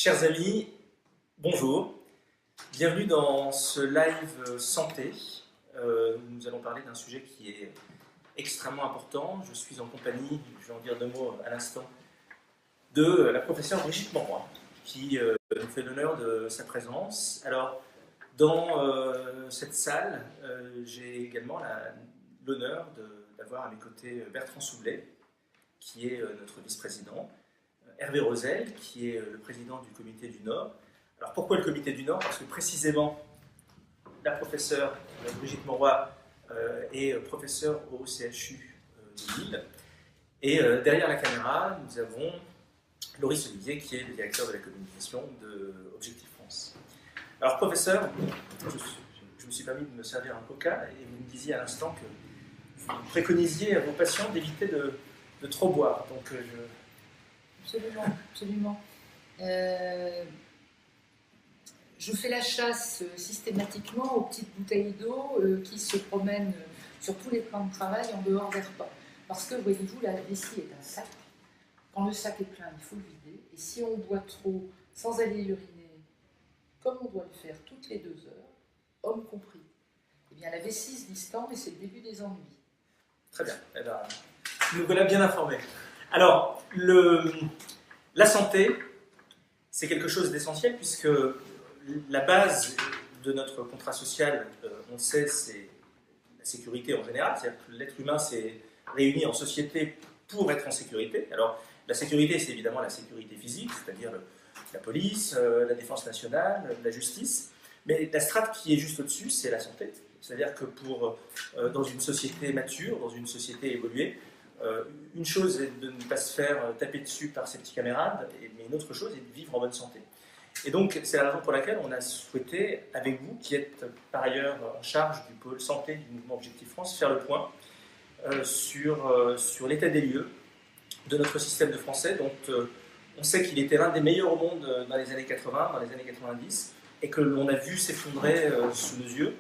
Chers amis, bonjour. Bienvenue dans ce live santé. Nous allons parler d'un sujet qui est extrêmement important. Je suis en compagnie, je vais en dire deux mots à l'instant, de la professeure Brigitte Monroy, qui nous fait l'honneur de sa présence. Alors, dans cette salle, j'ai également l'honneur d'avoir à mes côtés Bertrand Soublet, qui est notre vice-président, Hervé Rosel, qui est le président du Comité du Nord. Alors pourquoi le Comité du Nord? Parce que précisément, la professeure Brigitte Monroy est professeure au CHU de Lille. Et derrière la caméra, nous avons Loris Olivier, qui est le directeur de la communication de Objectif France. Alors professeur, je me suis permis de me servir un coca, et vous me disiez à l'instant que vous préconisiez à vos patients d'éviter de trop boire. Donc Absolument, absolument. Je fais la chasse systématiquement aux petites bouteilles d'eau qui se promènent sur tous les plans de travail en dehors des repas. Parce que, voyez-vous, la vessie est un sac. Quand le sac est plein, il faut le vider. Et si on boit trop sans aller uriner, comme on doit le faire toutes les 2 heures, homme compris, eh bien la vessie se distend et c'est le début des ennuis. Très bien. Eh bien, nous voilà bien informés. Alors, la santé, c'est quelque chose d'essentiel puisque la base de notre contrat social, on le sait, c'est la sécurité en général. C'est-à-dire que l'être humain s'est réuni en société pour être en sécurité. Alors, la sécurité, c'est évidemment la sécurité physique, c'est-à-dire la police, la défense nationale, la justice. Mais la strate qui est juste au-dessus, c'est la santé. C'est-à-dire que dans une société mature, dans une société évoluée, une chose est de ne pas se faire taper dessus par ses petits camarades, mais une autre chose est de vivre en bonne santé. Et donc, c'est la raison pour laquelle on a souhaité, avec vous, qui êtes par ailleurs en charge du pôle santé du mouvement Objectif France, faire le point sur l'état des lieux de notre système de français, dont on sait qu'il était l'un des meilleurs au monde dans les années 80, dans les années 90, et que l'on a vu s'effondrer sous nos yeux.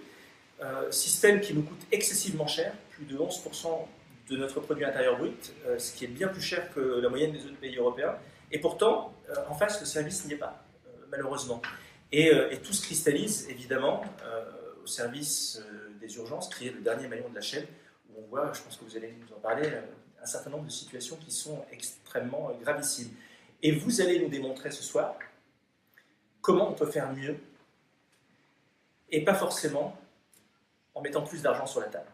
Système qui nous coûte excessivement cher, plus de 11% de notre produit intérieur brut, ce qui est bien plus cher que la moyenne des autres pays européens. Et pourtant, en face, le service n'y est pas, malheureusement. Et tout se cristallise, évidemment, au service des urgences, qui est le dernier maillon de la chaîne, où on voit, je pense que vous allez nous en parler, un certain nombre de situations qui sont extrêmement gravissimes. Et vous allez nous démontrer ce soir comment on peut faire mieux, et pas forcément en mettant plus d'argent sur la table.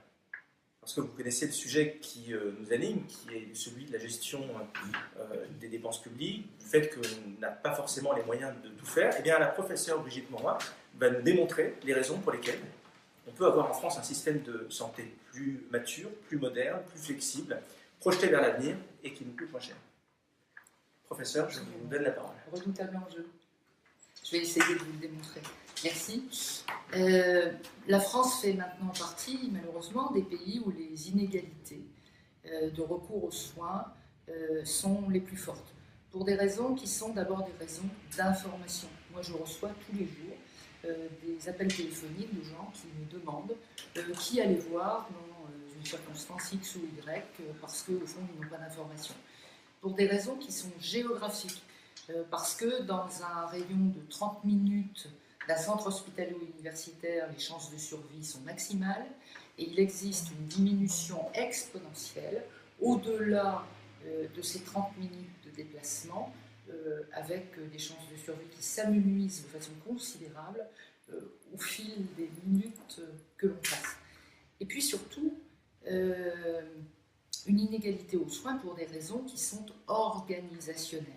Parce que vous connaissez le sujet qui nous anime, qui est celui de la gestion des dépenses publiques, du fait qu'on n'a pas forcément les moyens de tout faire. Eh bien, la professeure Brigitte Monroy va nous démontrer les raisons pour lesquelles on peut avoir en France un système de santé plus mature, plus moderne, plus flexible, projeté vers l'avenir et qui nous coûte moins cher. Professeur, je vous donne la parole. Redoutable enjeu. Je vais essayer de vous le démontrer. Merci. La France fait maintenant partie, malheureusement, des pays où les inégalités de recours aux soins sont les plus fortes. Pour des raisons qui sont d'abord des raisons d'information. Moi, je reçois tous les jours des appels téléphoniques de gens qui me demandent qui aller voir dans une circonstance X ou Y parce qu'au fond, ils n'ont pas d'information. Pour des raisons qui sont géographiques. Parce que dans un rayon de 30 minutes d'un centre hospitalo-universitaire, les chances de survie sont maximales et il existe une diminution exponentielle au-delà de ces 30 minutes de déplacement avec des chances de survie qui s'amenuisent de façon considérable au fil des minutes que l'on passe. Et puis surtout, une inégalité aux soins pour des raisons qui sont organisationnelles.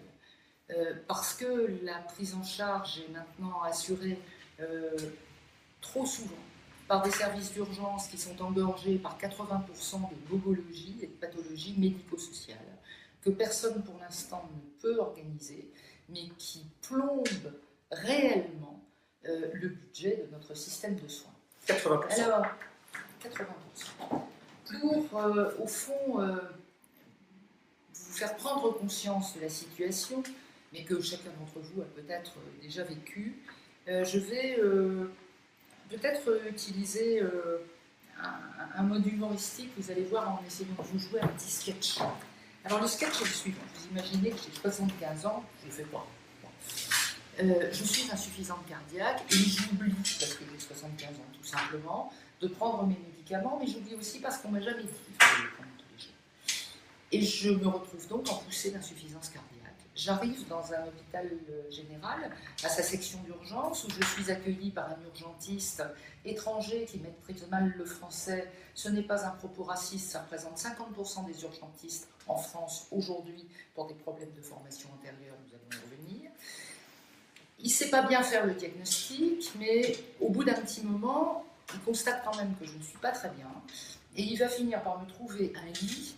Parce que la prise en charge est maintenant assurée trop souvent par des services d'urgence qui sont engorgés par 80% de bobologie et de pathologies médico-sociales que personne pour l'instant ne peut organiser, mais qui plombent réellement le budget de notre système de soins. 80%. Alors, 80%. Pour, au fond, vous faire prendre conscience de la situation, mais que chacun d'entre vous a peut-être déjà vécu, je vais peut-être utiliser un mode humoristique, vous allez voir en essayant de vous jouer un petit sketch. Alors le sketch est le suivant, vous imaginez que j'ai 75 ans, je ne le fais pas. je suis insuffisante cardiaque et j'oublie, parce que j'ai 75 ans tout simplement, de prendre mes médicaments, mais j'oublie aussi parce qu'on ne m'a jamais dit qu'il fallait les prendre tous les jours. Et je me retrouve donc en poussée d'insuffisance cardiaque. J'arrive dans un hôpital général, à sa section d'urgence, où je suis accueillie par un urgentiste étranger qui maîtrise mal le français. Ce n'est pas un propos raciste, ça représente 50% des urgentistes en France aujourd'hui pour des problèmes de formation antérieure, nous allons y revenir. Il ne sait pas bien faire le diagnostic, mais au bout d'un petit moment, il constate quand même que je ne suis pas très bien, et il va finir par me trouver un lit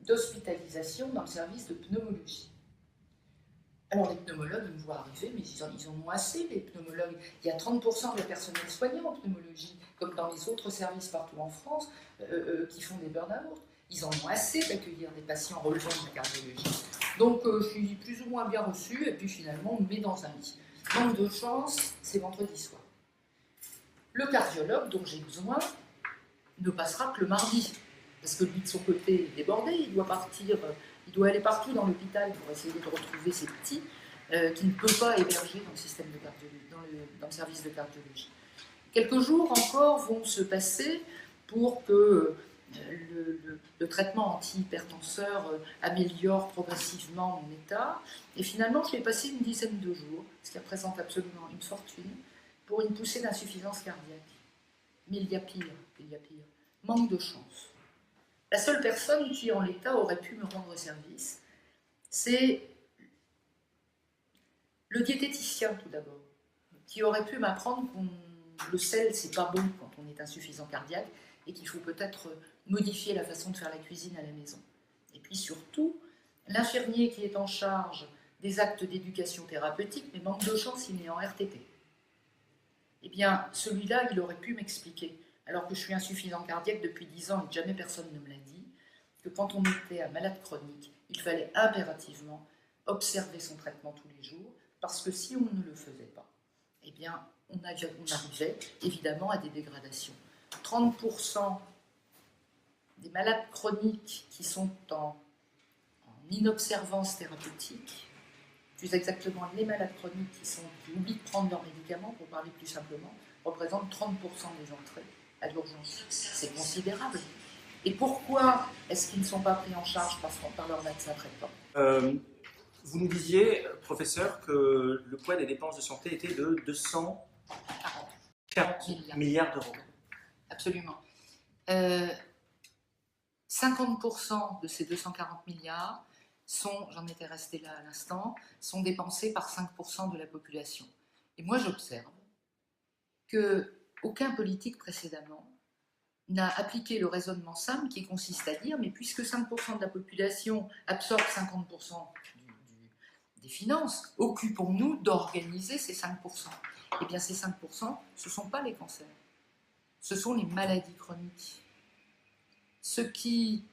d'hospitalisation dans le service de pneumologie. Alors les pneumologues, ils me voient arriver, mais ils en ont assez, les pneumologues. Il y a 30% de personnel soignant en pneumologie, comme dans les autres services partout en France, qui font des burn-out. Ils en ont assez d'accueillir des patients relevant de la cardiologie. Donc je suis plus ou moins bien reçue, et puis finalement on me met dans un lit. Manque de chance, c'est vendredi soir. Le cardiologue dont j'ai besoin ne passera que le mardi, parce que lui de son côté est débordé, il doit partir, il doit aller partout dans l'hôpital pour essayer de retrouver ses petits qu'il ne peut pas héberger dans le système de cardiologie, dans le service de cardiologie. Quelques jours encore vont se passer pour que le traitement antihypertenseur améliore progressivement mon état, et finalement je vais passer une dizaine de jours, ce qui représente absolument une fortune, pour une poussée d'insuffisance cardiaque. Mais il y a pire, manque de chance. La seule personne qui, en l'état, aurait pu me rendre service, c'est le diététicien, tout d'abord, qui aurait pu m'apprendre que le sel, c'est pas bon quand on est insuffisant cardiaque, et qu'il faut peut-être modifier la façon de faire la cuisine à la maison. Et puis surtout, l'infirmier qui est en charge des actes d'éducation thérapeutique, mais manque de chance, il est en RTT. Eh bien, celui-là, il aurait pu m'expliquer, alors que je suis insuffisant cardiaque depuis 10 ans et que jamais personne ne me l'a dit, que quand on était un malade chronique, il fallait impérativement observer son traitement tous les jours, parce que si on ne le faisait pas, eh bien, on arrivait évidemment à des dégradations. 30% des malades chroniques qui sont en inobservance thérapeutique, plus exactement les malades chroniques qui oublient de prendre leurs médicaments, pour parler plus simplement, représentent 30% des entrées à l'urgence. C'est considérable. Et pourquoi est-ce qu'ils ne sont pas pris en charge par leur médecin traitant ? Vous nous disiez, professeur, que le poids des dépenses de santé était de 240 milliards d'euros. Absolument. 50% de ces 240 milliards sont, j'en étais restée là à l'instant, sont dépensés par 5% de la population. Et moi j'observe qu'aucun politique précédemment n'a appliqué le raisonnement simple qui consiste à dire, mais puisque 5% de la population absorbe 50% des finances, occupons-nous d'organiser ces 5%. Eh bien ces 5%, ce ne sont pas les cancers, ce sont les maladies chroniques. Ce qui,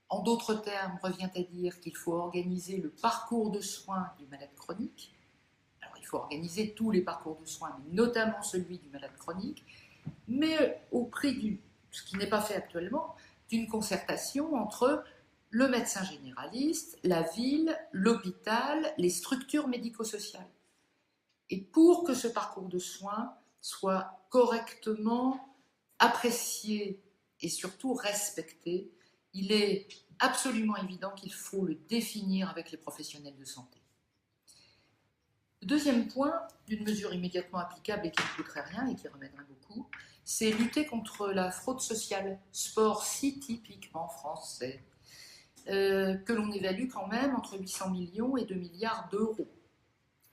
en d'autres termes, revient à dire qu'il faut organiser le parcours de soins du malade chronique. Alors il faut organiser tous les parcours de soins, mais notamment celui du malade chronique, mais au prix, ce qui n'est pas fait actuellement, d'une concertation entre le médecin généraliste, la ville, l'hôpital, les structures médico-sociales. Et pour que ce parcours de soins soit correctement apprécié et surtout respecté, il est absolument évident qu'il faut le définir avec les professionnels de santé. Le deuxième point, d'une mesure immédiatement applicable et qui ne coûterait rien et qui remènerait beaucoup, c'est lutter contre la fraude sociale, sport si typiquement français, que l'on évalue quand même entre 800 millions et 2 milliards d'euros,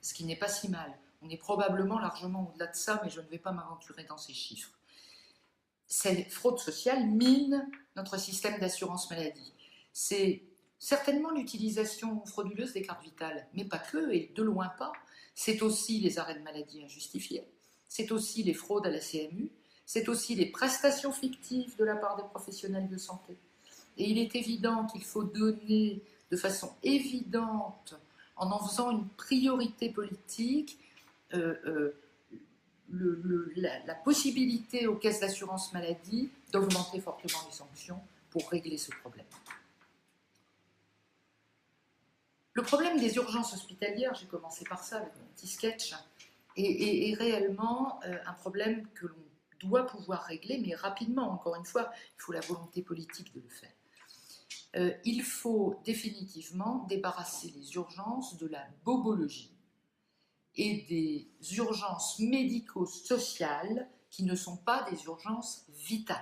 ce qui n'est pas si mal. On est probablement largement au-delà de ça, mais je ne vais pas m'aventurer dans ces chiffres. Cette fraude sociale mine notre système d'assurance maladie. C'est certainement l'utilisation frauduleuse des cartes vitales, mais pas que, et de loin pas. C'est aussi les arrêts de maladie injustifiés, c'est aussi les fraudes à la CMU, c'est aussi les prestations fictives de la part des professionnels de santé. Et il est évident qu'il faut donner de façon évidente, en faisant une priorité politique, la possibilité aux caisses d'assurance maladie d'augmenter fortement les sanctions pour régler ce problème. Le problème des urgences hospitalières, j'ai commencé par ça avec mon petit sketch, est réellement un problème que l'on doit pouvoir régler, mais rapidement. Encore une fois, il faut la volonté politique de le faire. Il faut définitivement débarrasser les urgences de la bobologie et des urgences médico-sociales qui ne sont pas des urgences vitales.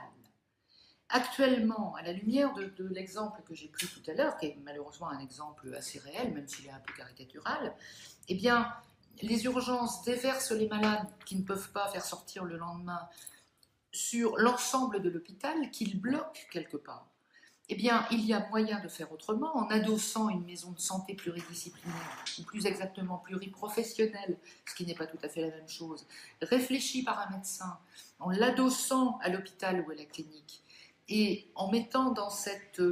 Actuellement, à la lumière de l'exemple que j'ai pris tout à l'heure, qui est malheureusement un exemple assez réel, même s'il est un peu caricatural, eh bien, les urgences déversent les malades qui ne peuvent pas faire sortir le lendemain sur l'ensemble de l'hôpital, qu'ils bloquent quelque part. Eh bien, il y a moyen de faire autrement en adossant une maison de santé pluridisciplinaire, ou plus exactement pluriprofessionnelle, ce qui n'est pas tout à fait la même chose, réfléchie par un médecin, en l'adossant à l'hôpital ou à la clinique, et en mettant dans cette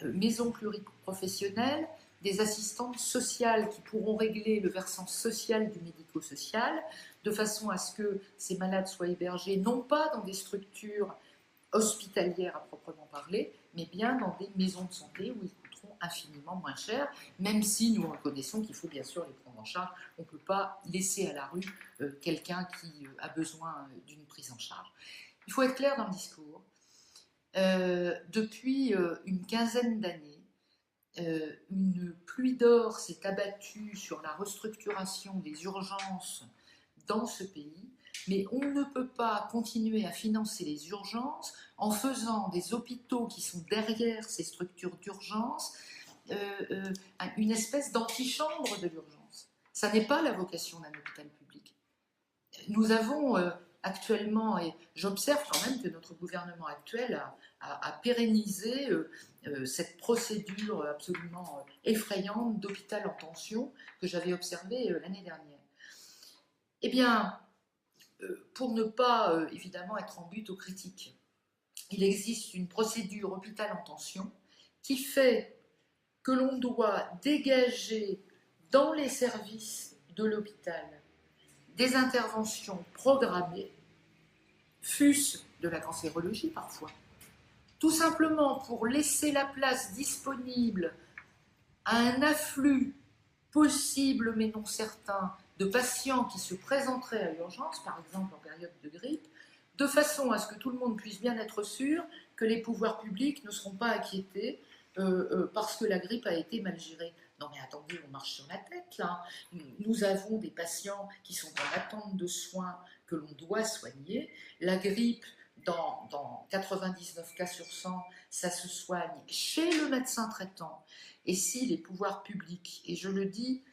maison pluriprofessionnelle des assistantes sociales qui pourront régler le versant social du médico-social, de façon à ce que ces malades soient hébergés non pas dans des structures hospitalières à proprement parler, mais bien dans des maisons de santé où ils coûteront infiniment moins cher, même si nous reconnaissons qu'il faut bien sûr les prendre en charge. On ne peut pas laisser à la rue quelqu'un qui a besoin d'une prise en charge. Il faut être clair dans le discours. Depuis une quinzaine d'années, une pluie d'or s'est abattue sur la restructuration des urgences dans ce pays, mais on ne peut pas continuer à financer les urgences en faisant des hôpitaux qui sont derrière ces structures d'urgence une espèce d'antichambre de l'urgence. Ça n'est pas la vocation d'un hôpital public. Nous avons actuellement, et j'observe quand même que notre gouvernement actuel a pérennisé cette procédure absolument effrayante d'hôpital en tension que j'avais observée l'année dernière. Eh bien, pour ne pas évidemment être en but aux critiques, il existe une procédure hôpital en tension qui fait que l'on doit dégager dans les services de l'hôpital des interventions programmées, fût-ce de la cancérologie parfois, tout simplement pour laisser la place disponible à un afflux possible mais non certain de patients qui se présenteraient à l'urgence, par exemple en période de grippe, de façon à ce que tout le monde puisse bien être sûr que les pouvoirs publics ne seront pas inquiétés parce que la grippe a été mal gérée. Non mais attendez, on marche sur la tête là. Nous avons des patients qui sont en attente de soins que l'on doit soigner. La grippe, dans 99 cas sur 100, ça se soigne chez le médecin traitant. Et si les pouvoirs publics, et je le dis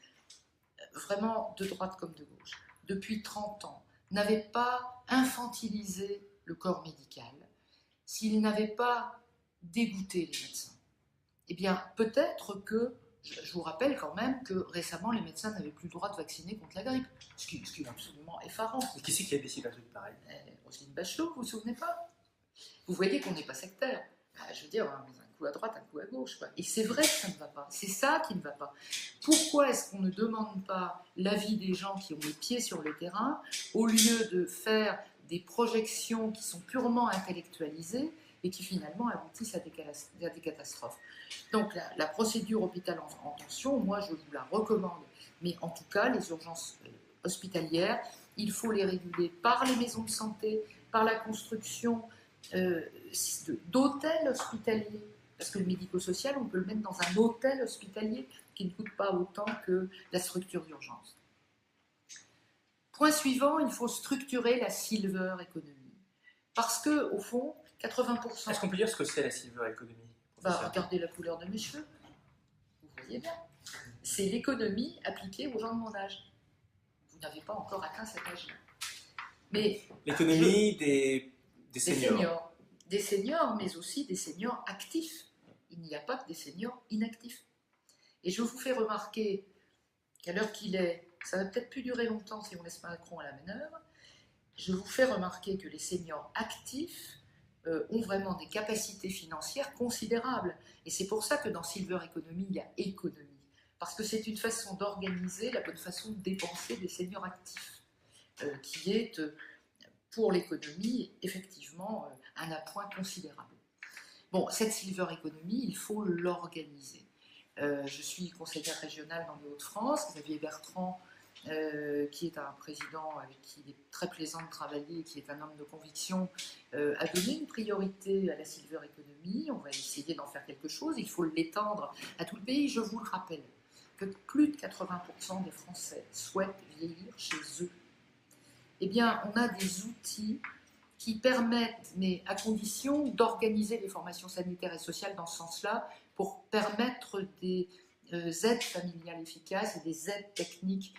vraiment de droite comme de gauche, depuis 30 ans, n'avaient pas infantilisé le corps médical, s'ils n'avaient pas dégoûté les médecins, eh bien peut-être que, je vous rappelle quand même que récemment les médecins n'avaient plus le droit de vacciner contre la grippe, ce qui est absolument effarant. Et qui c'est qui a décidé un truc pareil? Roselyne Bachelot, vous vous souvenez pas? Vous voyez qu'on n'est pas sectaire. Je veux dire, un coup à droite, un coup à gauche, quoi. Et c'est vrai que ça ne va pas. C'est ça qui ne va pas. Pourquoi est-ce qu'on ne demande pas l'avis des gens qui ont les pieds sur le terrain, au lieu de faire des projections qui sont purement intellectualisées et qui finalement aboutissent à des catastrophes? Donc la procédure hôpital en tension, moi je vous la recommande. Mais en tout cas, les urgences hospitalières, il faut les réguler par les maisons de santé, par la construction d'hôtels hospitaliers, parce que le médico-social, on peut le mettre dans un hôtel hospitalier qui ne coûte pas autant que la structure d'urgence. Point suivant, il faut structurer la silver economy. Parce que, au fond, 80%... Est-ce qu'on peut dire ce que c'est la silver economy? Regardez la couleur de mes cheveux. Vous voyez bien. C'est l'économie appliquée aux gens de mon âge. Vous n'avez pas encore atteint cet âge-là. Mais l'économie des seniors. Des seniors, mais aussi des seniors actifs. Il n'y a pas que des seniors inactifs. Et je vous fais remarquer qu'à l'heure qu'il est, ça va peut-être plus durer longtemps si on laisse Macron à la manœuvre, je vous fais remarquer que les seniors actifs ont vraiment des capacités financières considérables. Et c'est pour ça que dans Silver Economy, il y a économie. Parce que c'est une façon d'organiser la bonne façon de dépenser des seniors actifs, qui est, pour l'économie, effectivement, un appoint considérable. Bon, cette Silver Economy, il faut l'organiser. Je suis conseillère régionale dans les Hauts-de-France. Xavier Bertrand, qui est un président avec qui il est très plaisant de travailler, qui est un homme de conviction, a donné une priorité à la silver economy. On va essayer d'en faire quelque chose. Il faut l'étendre à tout le pays. Je vous le rappelle que plus de 80% des Français souhaitent vieillir chez eux. Eh bien, on a des outils qui permettent, mais à condition d'organiser les formations sanitaires et sociales dans ce sens-là, pour permettre des aides familiales efficaces et des aides techniques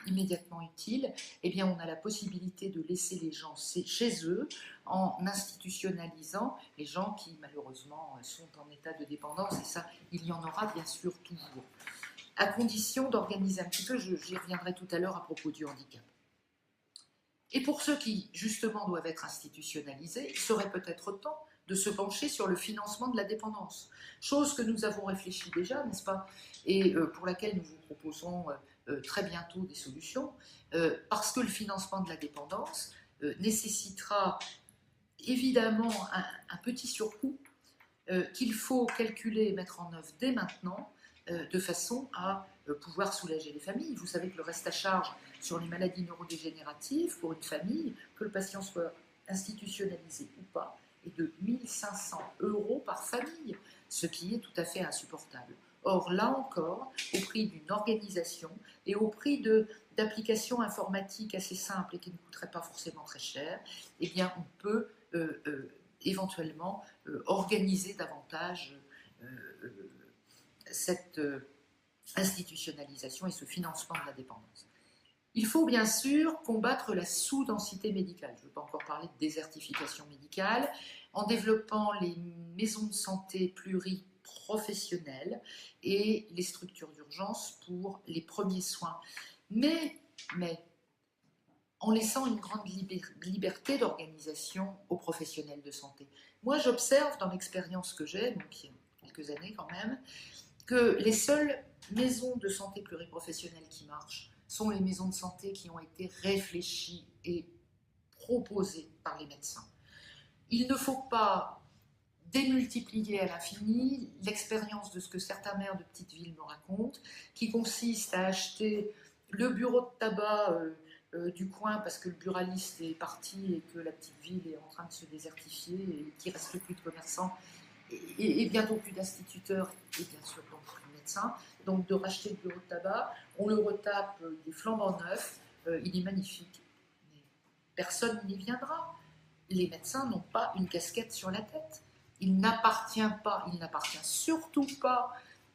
immédiatement utiles. Eh bien, on a la possibilité de laisser les gens chez eux en institutionnalisant les gens qui, malheureusement, sont en état de dépendance. Et ça, il y en aura bien sûr toujours. À condition d'organiser un petit peu, j'y reviendrai tout à l'heure à propos du handicap. Et pour ceux qui, justement, doivent être institutionnalisés, il serait peut-être temps de se pencher sur le financement de la dépendance. Chose que nous avons réfléchi déjà, n'est-ce pas, et pour laquelle nous vous proposerons très bientôt des solutions, parce que le financement de la dépendance nécessitera évidemment un petit surcoût qu'il faut calculer et mettre en œuvre dès maintenant, de façon à pouvoir soulager les familles. Vous savez que le reste à charge sur les maladies neurodégénératives pour une famille, que le patient soit institutionnalisé ou pas, est de 1 500 € par famille, ce qui est tout à fait insupportable. Or, là encore, au prix d'une organisation et au prix d'applications informatiques assez simples et qui ne coûteraient pas forcément très cher, eh bien, on peut éventuellement organiser davantage cette institutionnalisation et ce financement de la dépendance. Il faut bien sûr combattre la sous-densité médicale. Je ne veux pas encore parler de désertification médicale, en développant les maisons de santé pluriprofessionnelles et les structures d'urgence pour les premiers soins. Mais en laissant une grande liberté d'organisation aux professionnels de santé. Moi, j'observe dans l'expérience que j'ai, donc il y a quelques années quand même, que les seules maisons de santé pluriprofessionnelles qui marchent sont les maisons de santé qui ont été réfléchies et proposées par les médecins. Il ne faut pas démultiplier à l'infini l'expérience de ce que certains maires de petites villes me racontent, qui consiste à acheter le bureau de tabac du coin parce que le buraliste est parti et que la petite ville est en train de se désertifier et qu'il ne reste plus de commerçants et bientôt plus d'instituteurs et bien sûr donc plus de médecins. Donc de racheter le bureau de tabac, on le retape, il est flambant neuf, il est magnifique. Mais personne n'y viendra. Les médecins n'ont pas une casquette sur la tête. Il n'appartient surtout pas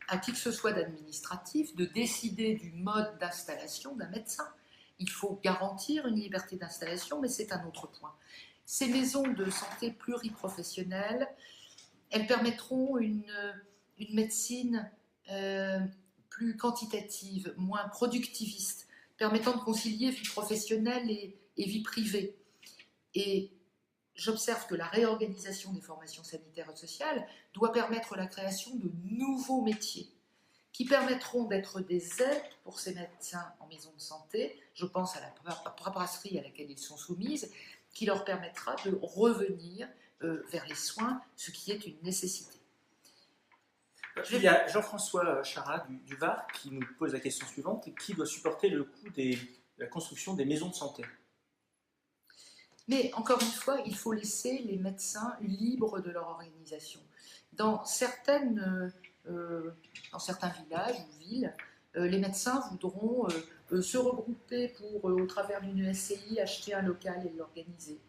à qui que ce soit d'administratif de décider du mode d'installation d'un médecin. Il faut garantir une liberté d'installation, mais c'est un autre point. Ces maisons de santé pluriprofessionnelles, elles permettront une médecine plus quantitative, moins productiviste, permettant de concilier vie professionnelle et vie privée. Et j'observe que la réorganisation des formations sanitaires et sociales doit permettre la création de nouveaux métiers qui permettront d'être des aides pour ces médecins en maison de santé. Je pense à la paperasserie à laquelle ils sont soumises, qui leur permettra de revenir vers les soins, ce qui est une nécessité. Il y a Jean-François Charat du Var qui nous pose la question suivante: qui doit supporter le coût de la construction des maisons de santé? Mais encore une fois, il faut laisser les médecins libres de leur organisation. Dans certains villages ou villes, les médecins voudront se regrouper pour, au travers d'une SCI, acheter un local et l'organiser.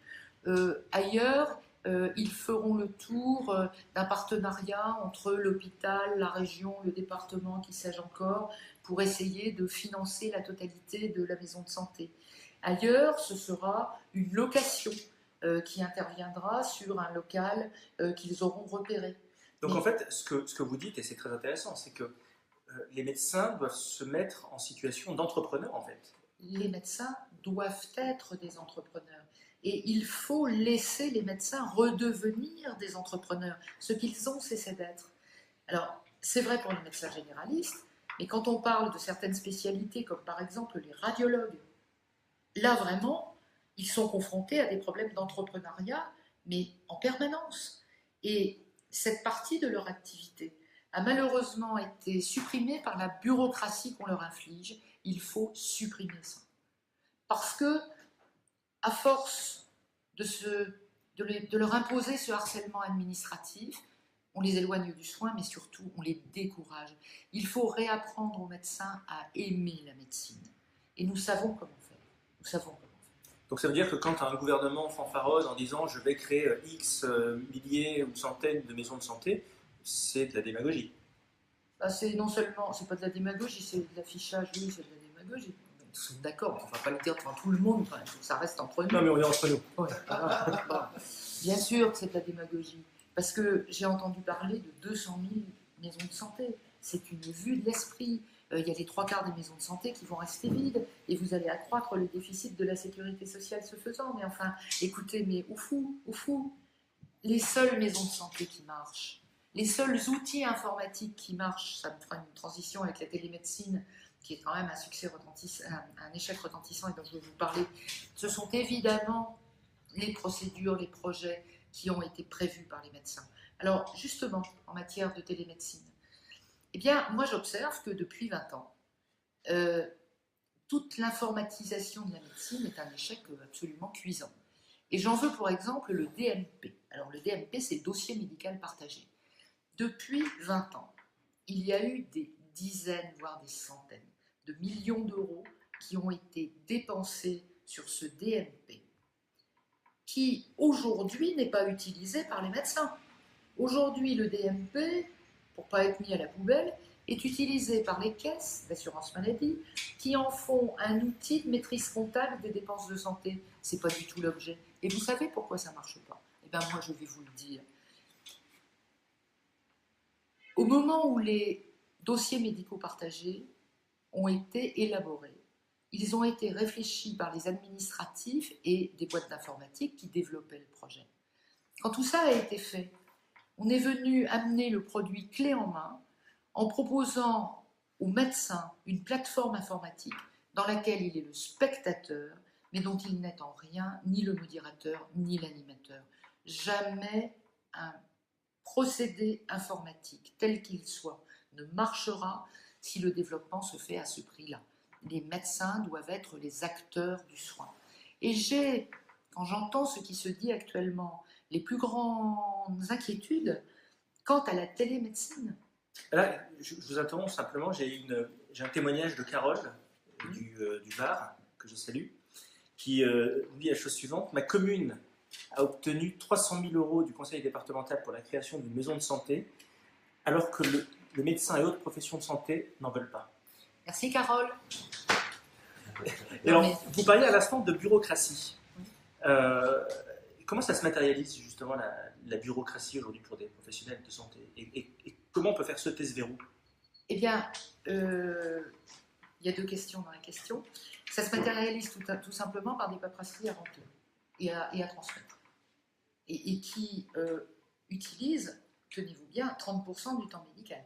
Ailleurs, ils feront le tour d'un partenariat entre l'hôpital, la région, le département, qui sais-je encore, pour essayer de financer la totalité de la maison de santé. Ailleurs, ce sera une location qui interviendra sur un local qu'ils auront repéré. Donc en fait, ce que vous dites, et c'est très intéressant, c'est que les médecins doivent se mettre en situation d'entrepreneur en fait. Les médecins doivent être des entrepreneurs. Et il faut laisser les médecins redevenir des entrepreneurs. Ce qu'ils ont cessé d'être. Alors, c'est vrai pour les médecins généralistes, mais quand on parle de certaines spécialités, comme par exemple les radiologues, là vraiment, ils sont confrontés à des problèmes d'entrepreneuriat, mais en permanence. Et cette partie de leur activité a malheureusement été supprimée par la bureaucratie qu'on leur inflige. Il faut supprimer ça. Parce que, à force de leur imposer ce harcèlement administratif, on les éloigne du soin, mais surtout, on les décourage. Il faut réapprendre aux médecins à aimer la médecine. Et nous savons comment faire. Nous savons comment faire. Donc ça veut dire que quand un gouvernement fanfaronne en disant je vais créer X milliers ou centaines de maisons de santé, c'est de la démagogie. C'est non seulement, c'est pas de la démagogie, c'est de l'affichage, oui, c'est de la démagogie. Nous sommes d'accord, on ne va pas le dire devant tout le monde, enfin, il faut que ça reste entre nous. Non mais on est entre nous. Ouais, voilà. Bien sûr que c'est de la démagogie, parce que j'ai entendu parler de 200 000 maisons de santé. C'est une vue de l'esprit. Il y a les 3/4 des maisons de santé qui vont rester vides, et vous allez accroître le déficit de la sécurité sociale ce faisant. Mais enfin, écoutez, mais au fou, les seules maisons de santé qui marchent, les seuls outils informatiques qui marchent, ça me fera une transition avec la télémédecine, qui est quand même un succès retentissant, un échec retentissant et dont je vais vous parler, ce sont évidemment les procédures, les projets qui ont été prévus par les médecins. Alors justement, en matière de télémédecine, eh bien, moi j'observe que depuis 20 ans, toute l'informatisation de la médecine est un échec absolument cuisant. Et j'en veux pour exemple le DMP. Alors le DMP, c'est dossier médical partagé. Depuis 20 ans, il y a eu des dizaines, voire des centaines de millions d'euros qui ont été dépensés sur ce DMP, qui aujourd'hui n'est pas utilisé par les médecins. Aujourd'hui, le DMP, pour ne pas être mis à la poubelle, est utilisé par les caisses d'assurance maladie qui en font un outil de maîtrise comptable des dépenses de santé. Ce n'est pas du tout l'objet. Et vous savez pourquoi ça ne marche pas? Eh bien, moi, je vais vous le dire. Au moment où les dossiers médicaux partagés ont été élaborés, ils ont été réfléchis par les administratifs et des boîtes d'informatique qui développaient le projet. Quand tout ça a été fait, on est venu amener le produit clé en main en proposant aux médecins une plateforme informatique dans laquelle il est le spectateur, mais dont il n'est en rien ni le modérateur ni l'animateur. Jamais un procédé informatique, tel qu'il soit, ne marchera si le développement se fait à ce prix-là. Les médecins doivent être les acteurs du soin. Et quand j'entends ce qui se dit actuellement, les plus grandes inquiétudes quant à la télémédecine. Là, je vous interromps simplement, j'ai un témoignage de Carole du Var, que je salue, qui dit la chose suivante: ma commune a obtenu 300 000 € du conseil départemental pour la création d'une maison de santé, alors que le médecin et autres professions de santé n'en veulent pas. Merci Carole. Et alors, vous parliez à l'instant de bureaucratie. Comment ça se matérialise justement la bureaucratie aujourd'hui pour des professionnels de santé, et comment on peut faire sauter ce verrou? Eh bien, il y a deux questions dans la question. Ça se matérialise tout simplement par des paperasseries à remplir et à transmettre. Et qui utilisent, tenez-vous bien, 30% du temps médical.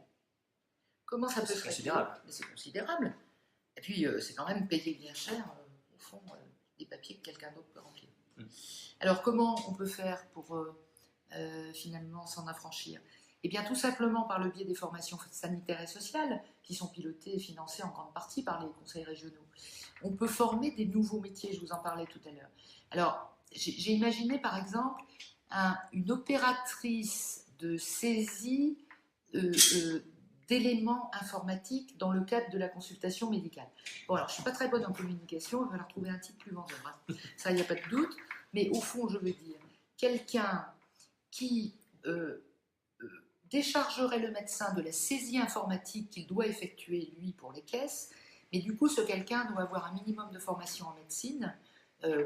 Comment ça peut se faire? C'est considérable. C'est considérable. Et puis, c'est quand même payer bien cher, au fond, des papiers que quelqu'un d'autre peut remplir. Alors, comment on peut faire pour finalement s'en affranchir? Eh bien, tout simplement par le biais des formations sanitaires et sociales, qui sont pilotées et financées en grande partie par les conseils régionaux. On peut former des nouveaux métiers, je vous en parlais tout à l'heure. Alors, j'ai imaginé, par exemple, une opératrice de saisie d'éléments informatiques dans le cadre de la consultation médicale. Bon, alors, je ne suis pas très bonne en communication, il va falloir trouver un titre plus vendeur. Hein. Ça, il n'y a pas de doute. Mais au fond, je veux dire, quelqu'un qui déchargerait le médecin de la saisie informatique qu'il doit effectuer, lui, pour les caisses, mais du coup, ce quelqu'un doit avoir un minimum de formation en médecine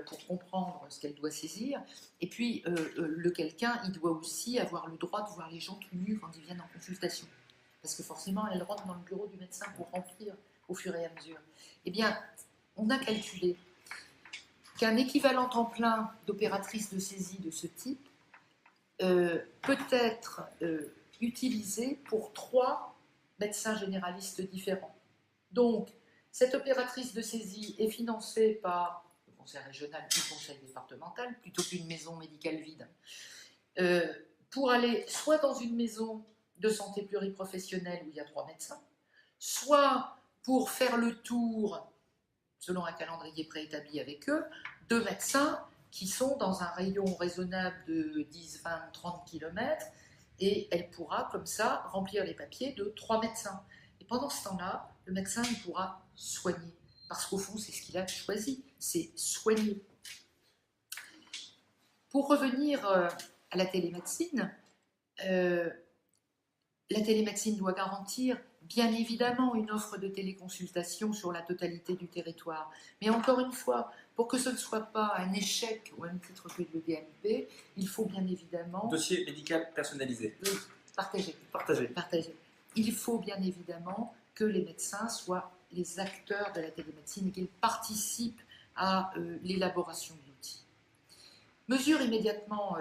pour comprendre ce qu'elle doit saisir, et puis le quelqu'un, il doit aussi avoir le droit de voir les gens tout nus quand ils viennent en consultation, parce que forcément, elle rentre dans le bureau du médecin pour remplir au fur et à mesure. Eh bien, on a calculé qu'un équivalent temps plein d'opératrice de saisie de ce type peut être utilisé pour 3 médecins généralistes différents. Donc, cette opératrice de saisie est financée par le conseil régional ou le conseil départemental, plutôt qu'une maison médicale vide, pour aller soit dans une maison de santé pluriprofessionnelle où il y a 3 médecins, soit pour faire le tour, selon un calendrier préétabli avec eux, 2 médecins qui sont dans un rayon raisonnable de 10, 20, 30 km, et elle pourra comme ça remplir les papiers de 3 médecins. Et pendant ce temps-là, le médecin il pourra soigner, parce qu'au fond c'est ce qu'il a choisi, c'est soigner. Pour revenir à la télémédecine, la télémédecine doit garantir bien évidemment une offre de téléconsultation sur la totalité du territoire. Mais encore une fois, pour que ce ne soit pas un échec au même titre que le DMP, il faut bien évidemment... Dossier médical personnalisé. Partager. Partagé. Il faut bien évidemment que les médecins soient les acteurs de la télémédecine et qu'ils participent à l'élaboration de l'outil. Mesure immédiatement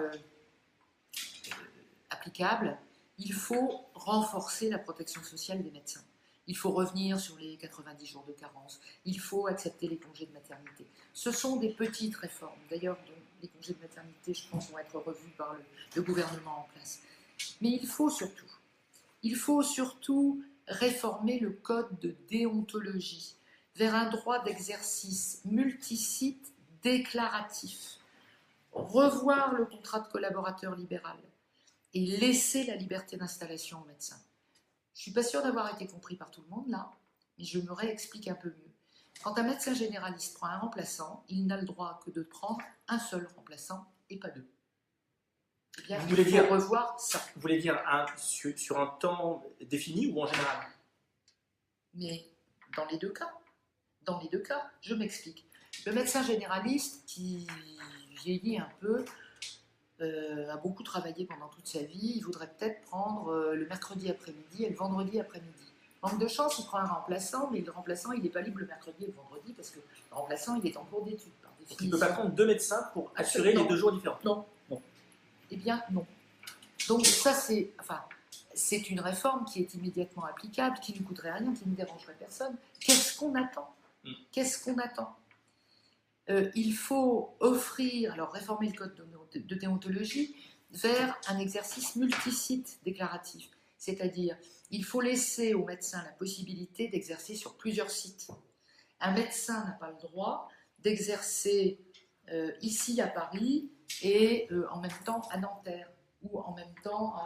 applicable, il faut renforcer la protection sociale des médecins. Il faut revenir sur les 90 jours de carence. Il faut accepter les congés de maternité. Ce sont des petites réformes. D'ailleurs, les congés de maternité, je pense, vont être revus par le gouvernement en place. Mais il faut surtout réformer le code de déontologie vers un droit d'exercice multisite déclaratif. Revoir le contrat de collaborateur libéral et laisser la liberté d'installation aux médecins. Je ne suis pas sûre d'avoir été compris par tout le monde là, mais je me réexplique un peu mieux. Quand un médecin généraliste prend un remplaçant, il n'a le droit que de prendre un seul remplaçant et pas 2. Eh bien, il faut revoir ça. Vous voulez dire sur un temps défini ou en général? Mais dans les deux cas, je m'explique. Le médecin généraliste qui vieillit un peu, a beaucoup travaillé pendant toute sa vie, il voudrait peut-être prendre le mercredi après-midi et le vendredi après-midi. Manque de chance, il prend un remplaçant, mais le remplaçant, il n'est pas libre le mercredi et le vendredi parce que le remplaçant, il est en cours d'études, par définition. Il ne peut pas prendre 2 médecins pour assurer les 2 jours différents? Non. Eh bien, non. Donc ça, c'est une réforme qui est immédiatement applicable, qui ne coûterait rien, qui ne dérangerait personne. Qu'est-ce qu'on attend? Il faut offrir, alors réformer le code de déontologie vers un exercice multisite déclaratif. C'est-à-dire, il faut laisser aux médecins la possibilité d'exercer sur plusieurs sites. Un médecin n'a pas le droit d'exercer ici à Paris et en même temps à Nanterre ou en même temps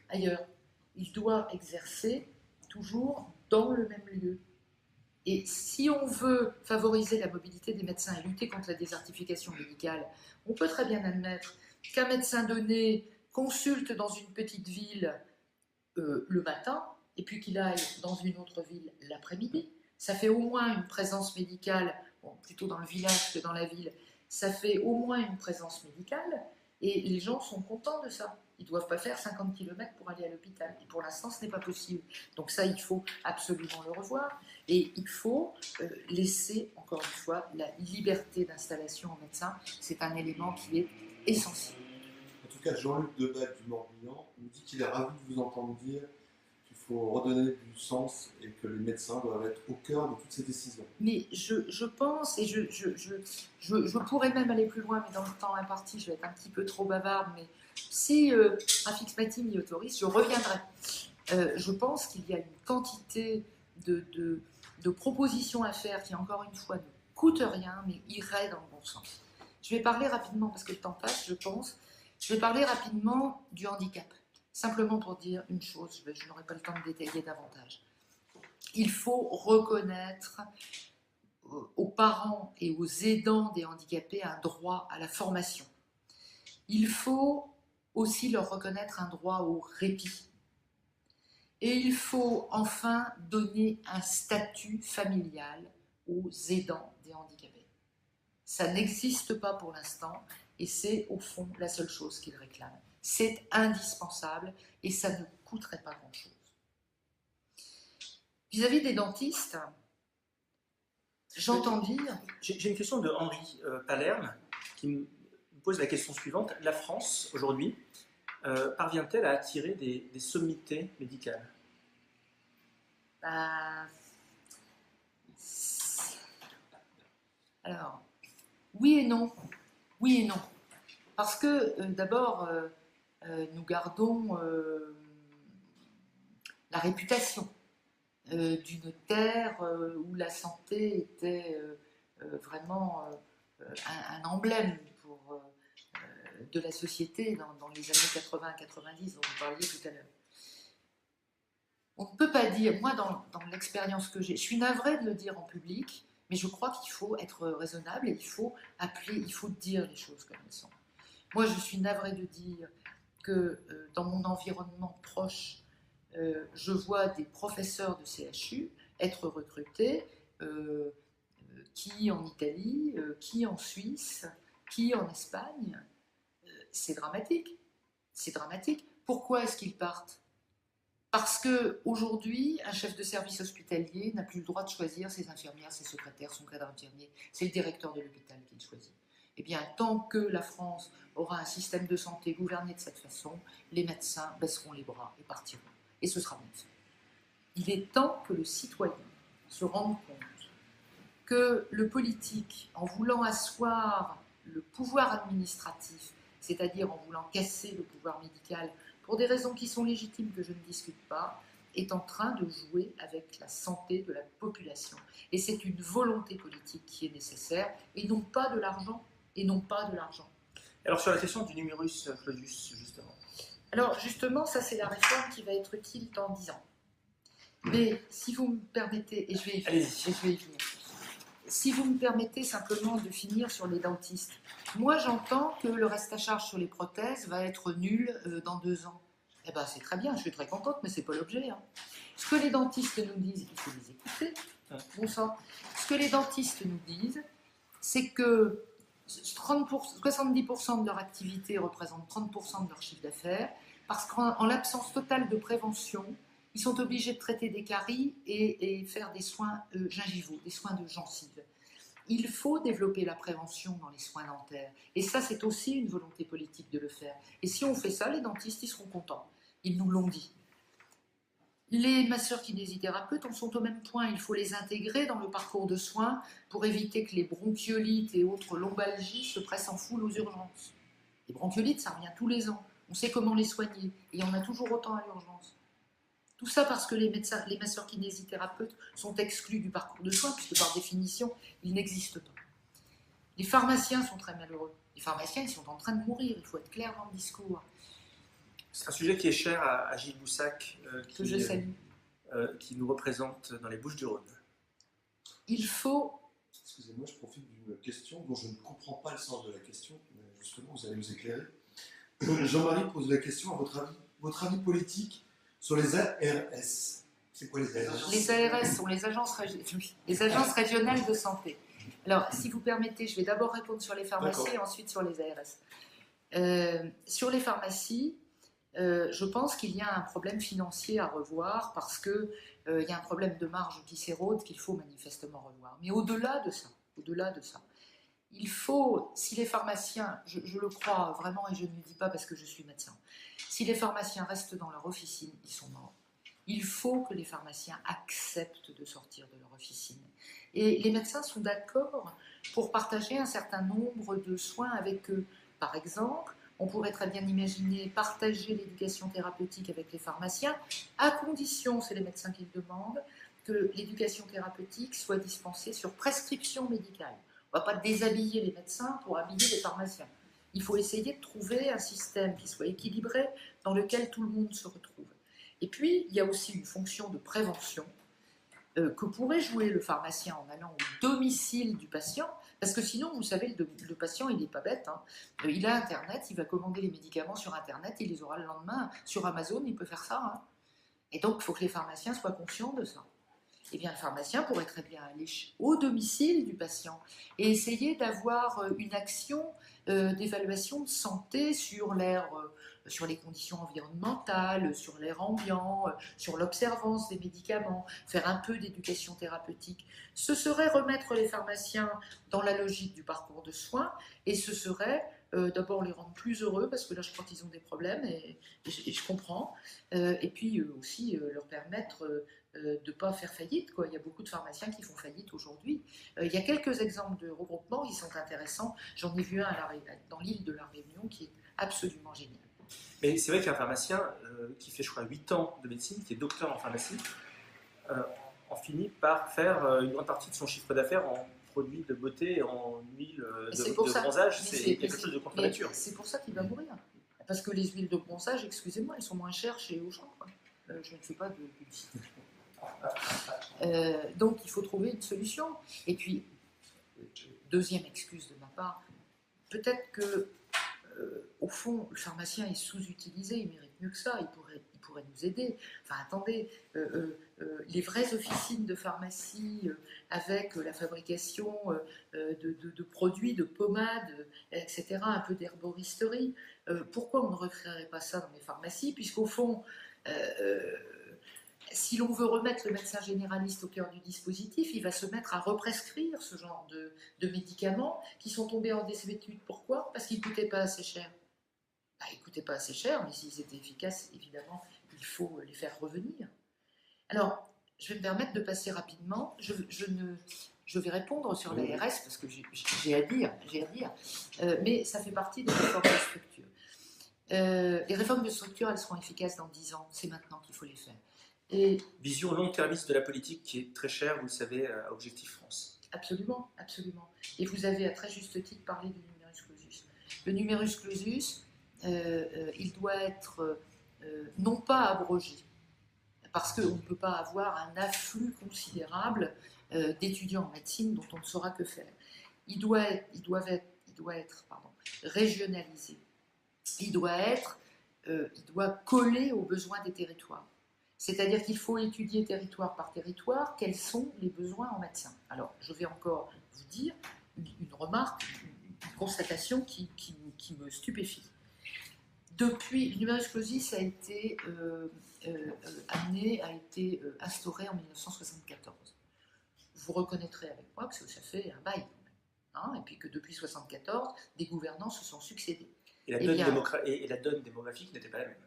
ailleurs. Il doit exercer toujours dans le même lieu. Et si on veut favoriser la mobilité des médecins et lutter contre la désertification médicale, on peut très bien admettre qu'un médecin donné consulte dans une petite ville le matin et puis qu'il aille dans une autre ville l'après-midi. Ça fait au moins une présence médicale, bon, plutôt dans le village que dans la ville, ça fait au moins une présence médicale et les gens sont contents de ça. Ils ne doivent pas faire 50 km pour aller à l'hôpital. Et pour l'instant, ce n'est pas possible. Donc ça, il faut absolument le revoir. Et il faut laisser, encore une fois, la liberté d'installation aux médecins. C'est un élément qui est essentiel. En tout cas, Jean-Luc Debac du Morbihan nous dit qu'il est ravi de vous entendre dire qu'il faut redonner du sens et que les médecins doivent être au cœur de toutes ces décisions. Mais je pense, et je pourrais même aller plus loin, mais dans le temps imparti, je vais être un petit peu trop bavarde, mais si Rafik Smati m'y autorise, je reviendrai. Je pense qu'il y a une quantité de propositions à faire qui, encore une fois, ne coûtent rien, mais iraient dans le bon sens. Je vais parler rapidement, parce que le temps passe, je pense. Je vais parler rapidement du handicap. Simplement pour dire une chose, je n'aurai pas le temps de détailler davantage. Il faut reconnaître aux parents et aux aidants des handicapés un droit à la formation. Il faut aussi leur reconnaître un droit au répit. Et il faut enfin donner un statut familial aux aidants des handicapés. Ça n'existe pas pour l'instant et c'est au fond la seule chose qu'ils réclament. C'est indispensable et ça ne coûterait pas grand-chose. Vis-à-vis des dentistes, j'entends dire... J'ai une question de Henri Palerme qui me pose la question suivante. La France, aujourd'hui, parvient-elle à attirer des sommités médicales? Alors, oui et non. Oui et non. Parce que, d'abord, nous gardons la réputation d'une terre où la santé était vraiment un emblème de la société dans les années 80-90 dont vous parliez tout à l'heure. On ne peut pas dire, moi dans l'expérience que j'ai, je suis navrée de le dire en public, mais je crois qu'il faut être raisonnable et il faut dire les choses comme elles sont. Moi je suis navrée de dire que dans mon environnement proche, je vois des professeurs de CHU être recrutés, qui en Italie, qui en Suisse, qui en Espagne. C'est dramatique. C'est dramatique. Pourquoi est-ce qu'ils partent ? Parce qu'aujourd'hui, un chef de service hospitalier n'a plus le droit de choisir ses infirmières, ses secrétaires, son cadre infirmier. C'est le directeur de l'hôpital qui le choisit. Eh bien, tant que la France aura un système de santé gouverné de cette façon, les médecins baisseront les bras et partiront. Et ce sera bien fait. Il est temps que le citoyen se rende compte que le politique, en voulant asseoir le pouvoir administratif, c'est-à-dire en voulant casser le pouvoir médical, pour des raisons qui sont légitimes que je ne discute pas, est en train de jouer avec la santé de la population. Et c'est une volonté politique qui est nécessaire, et non pas de l'argent, Alors sur la question du numerus clausus, justement. Alors justement, ça c'est la réforme qui va être utile dans 10 ans. Mais si vous me permettez, et je vais y venir, si vous me permettez simplement de finir sur les dentistes, moi j'entends que le reste à charge sur les prothèses va être nul dans 2 ans. Eh bien c'est très bien, je suis très contente, mais c'est pas l'objet. Ce que les dentistes nous disent, il faut les écouter, bon sang. Ce que les dentistes nous disent, c'est que 70% de leur activité représente 30% de leur chiffre d'affaires, parce qu'en l'absence totale de prévention, ils sont obligés de traiter des caries et faire des soins gingivaux, des soins de gencives. Il faut développer la prévention dans les soins dentaires. Et ça, c'est aussi une volonté politique de le faire. Et si on fait ça, les dentistes, ils seront contents. Ils nous l'ont dit. Les masseurs-kinésithérapeutes en sont au même point. Il faut les intégrer dans le parcours de soins pour éviter que les bronchiolites et autres lombalgies se pressent en foule aux urgences. Les bronchiolites, ça revient tous les ans. On sait comment les soigner. Et il y en a toujours autant à l'urgence. Tout ça parce que les masseurs-kinésithérapeutes sont exclus du parcours de soins, puisque par définition, ils n'existent pas. Les pharmaciens sont très malheureux. Les pharmaciens, ils sont en train de mourir. Il faut être clair dans le discours. C'est un sujet qui est cher à Gilles Boussac, que je salue. Qui nous représente dans les Bouches-du-Rhône. Il faut... Excusez-moi, je profite d'une question dont je ne comprends pas le sens de la question, mais justement, vous allez nous éclairer. Jean-Marie pose la question, à votre avis politique sur les ARS. C'est quoi les ARS ? Les ARS sont les agences régionales de santé. Alors, si vous permettez, je vais d'abord répondre sur les pharmacies et ensuite sur les ARS. Sur les pharmacies, je pense qu'il y a un problème financier à revoir parce qu'il y a un problème de marge qui s'érode qu'il faut manifestement revoir. Mais au-delà de ça, il faut, si les pharmaciens, je le crois vraiment et je ne le dis pas parce que je suis médecin, si les pharmaciens restent dans leur officine, ils sont morts. Il faut que les pharmaciens acceptent de sortir de leur officine. Et les médecins sont d'accord pour partager un certain nombre de soins avec eux. Par exemple, on pourrait très bien imaginer partager l'éducation thérapeutique avec les pharmaciens, à condition, c'est les médecins qui le demandent, que l'éducation thérapeutique soit dispensée sur prescription médicale. On ne va pas déshabiller les médecins pour habiller les pharmaciens. Il faut essayer de trouver un système qui soit équilibré, dans lequel tout le monde se retrouve. Et puis, il y a aussi une fonction de prévention que pourrait jouer le pharmacien en allant au domicile du patient, parce que sinon, vous savez, le patient, il n'est pas bête. Il a Internet, il va commander les médicaments sur Internet, il les aura le lendemain. Sur Amazon, il peut faire ça. Et donc, il faut que les pharmaciens soient conscients de ça. Eh bien, le pharmacien pourrait très bien aller au domicile du patient et essayer d'avoir une action d'évaluation de santé sur l'air, sur les conditions environnementales, sur l'air ambiant, sur l'observance des médicaments, faire un peu d'éducation thérapeutique. Ce serait remettre les pharmaciens dans la logique du parcours de soins et ce serait d'abord les rendre plus heureux, parce que là je crois qu'ils ont des problèmes et je comprends, et puis aussi leur permettre de ne pas faire faillite, quoi. Il y a beaucoup de pharmaciens qui font faillite aujourd'hui. Il y a quelques exemples de regroupements qui sont intéressants. J'en ai vu un dans l'île de la Réunion qui est absolument génial. Mais c'est vrai qu'un pharmacien qui fait, je crois, 8 ans de médecine, qui est docteur en pharmacie, en finit par faire une grande partie de son chiffre d'affaires en produits de beauté et en huile de bronzage. C'est quelque chose de contre-nature. C'est pour ça qu'il va mourir. Parce que les huiles de bronzage, excusez-moi, elles sont moins chères chez Auchan. Je ne fais pas de publicité. Donc il faut trouver une solution. Et puis, deuxième excuse de ma part, peut-être que, au fond, le pharmacien est sous-utilisé, il mérite mieux que ça, il pourrait nous aider. Enfin, attendez, les vraies officines de pharmacie avec la fabrication de produits, de pommades, etc., un peu d'herboristerie, pourquoi on ne recréerait pas ça dans les pharmacies, puisqu'au fond, si l'on veut remettre le médecin généraliste au cœur du dispositif, il va se mettre à represcrire ce genre de médicaments qui sont tombés en désuétude. Pourquoi? Parce qu'ils ne coûtaient pas assez cher. Ils ne coûtaient pas assez cher, mais s'ils étaient efficaces, évidemment, il faut les faire revenir. Alors, je vais me permettre de passer rapidement. Je vais répondre sur l'ARS parce que j'ai à dire, mais ça fait partie des réformes de structure. Les réformes de structure, elles seront efficaces dans 10 ans. C'est maintenant qu'il faut les faire. Et vision long-termiste de la politique qui est très chère, vous le savez, à Objectif France. Absolument, absolument. Et vous avez à très juste titre parlé du numerus clausus. Le numerus clausus, il doit être non pas abrogé, parce qu'on ne peut pas avoir un afflux considérable d'étudiants en médecine dont on ne saura que faire. Il doit être régionalisé. Il doit coller aux besoins des territoires. C'est-à-dire qu'il faut étudier territoire par territoire quels sont les besoins en médecins. Alors, je vais encore vous dire une remarque, une constatation qui me stupéfie. Depuis, le numerus clausus a été instauré en 1974. Vous reconnaîtrez avec moi que ça fait un bail, hein, et puis que depuis 1974, des gouvernants se sont succédés. Et la donne démographique n'était pas la même.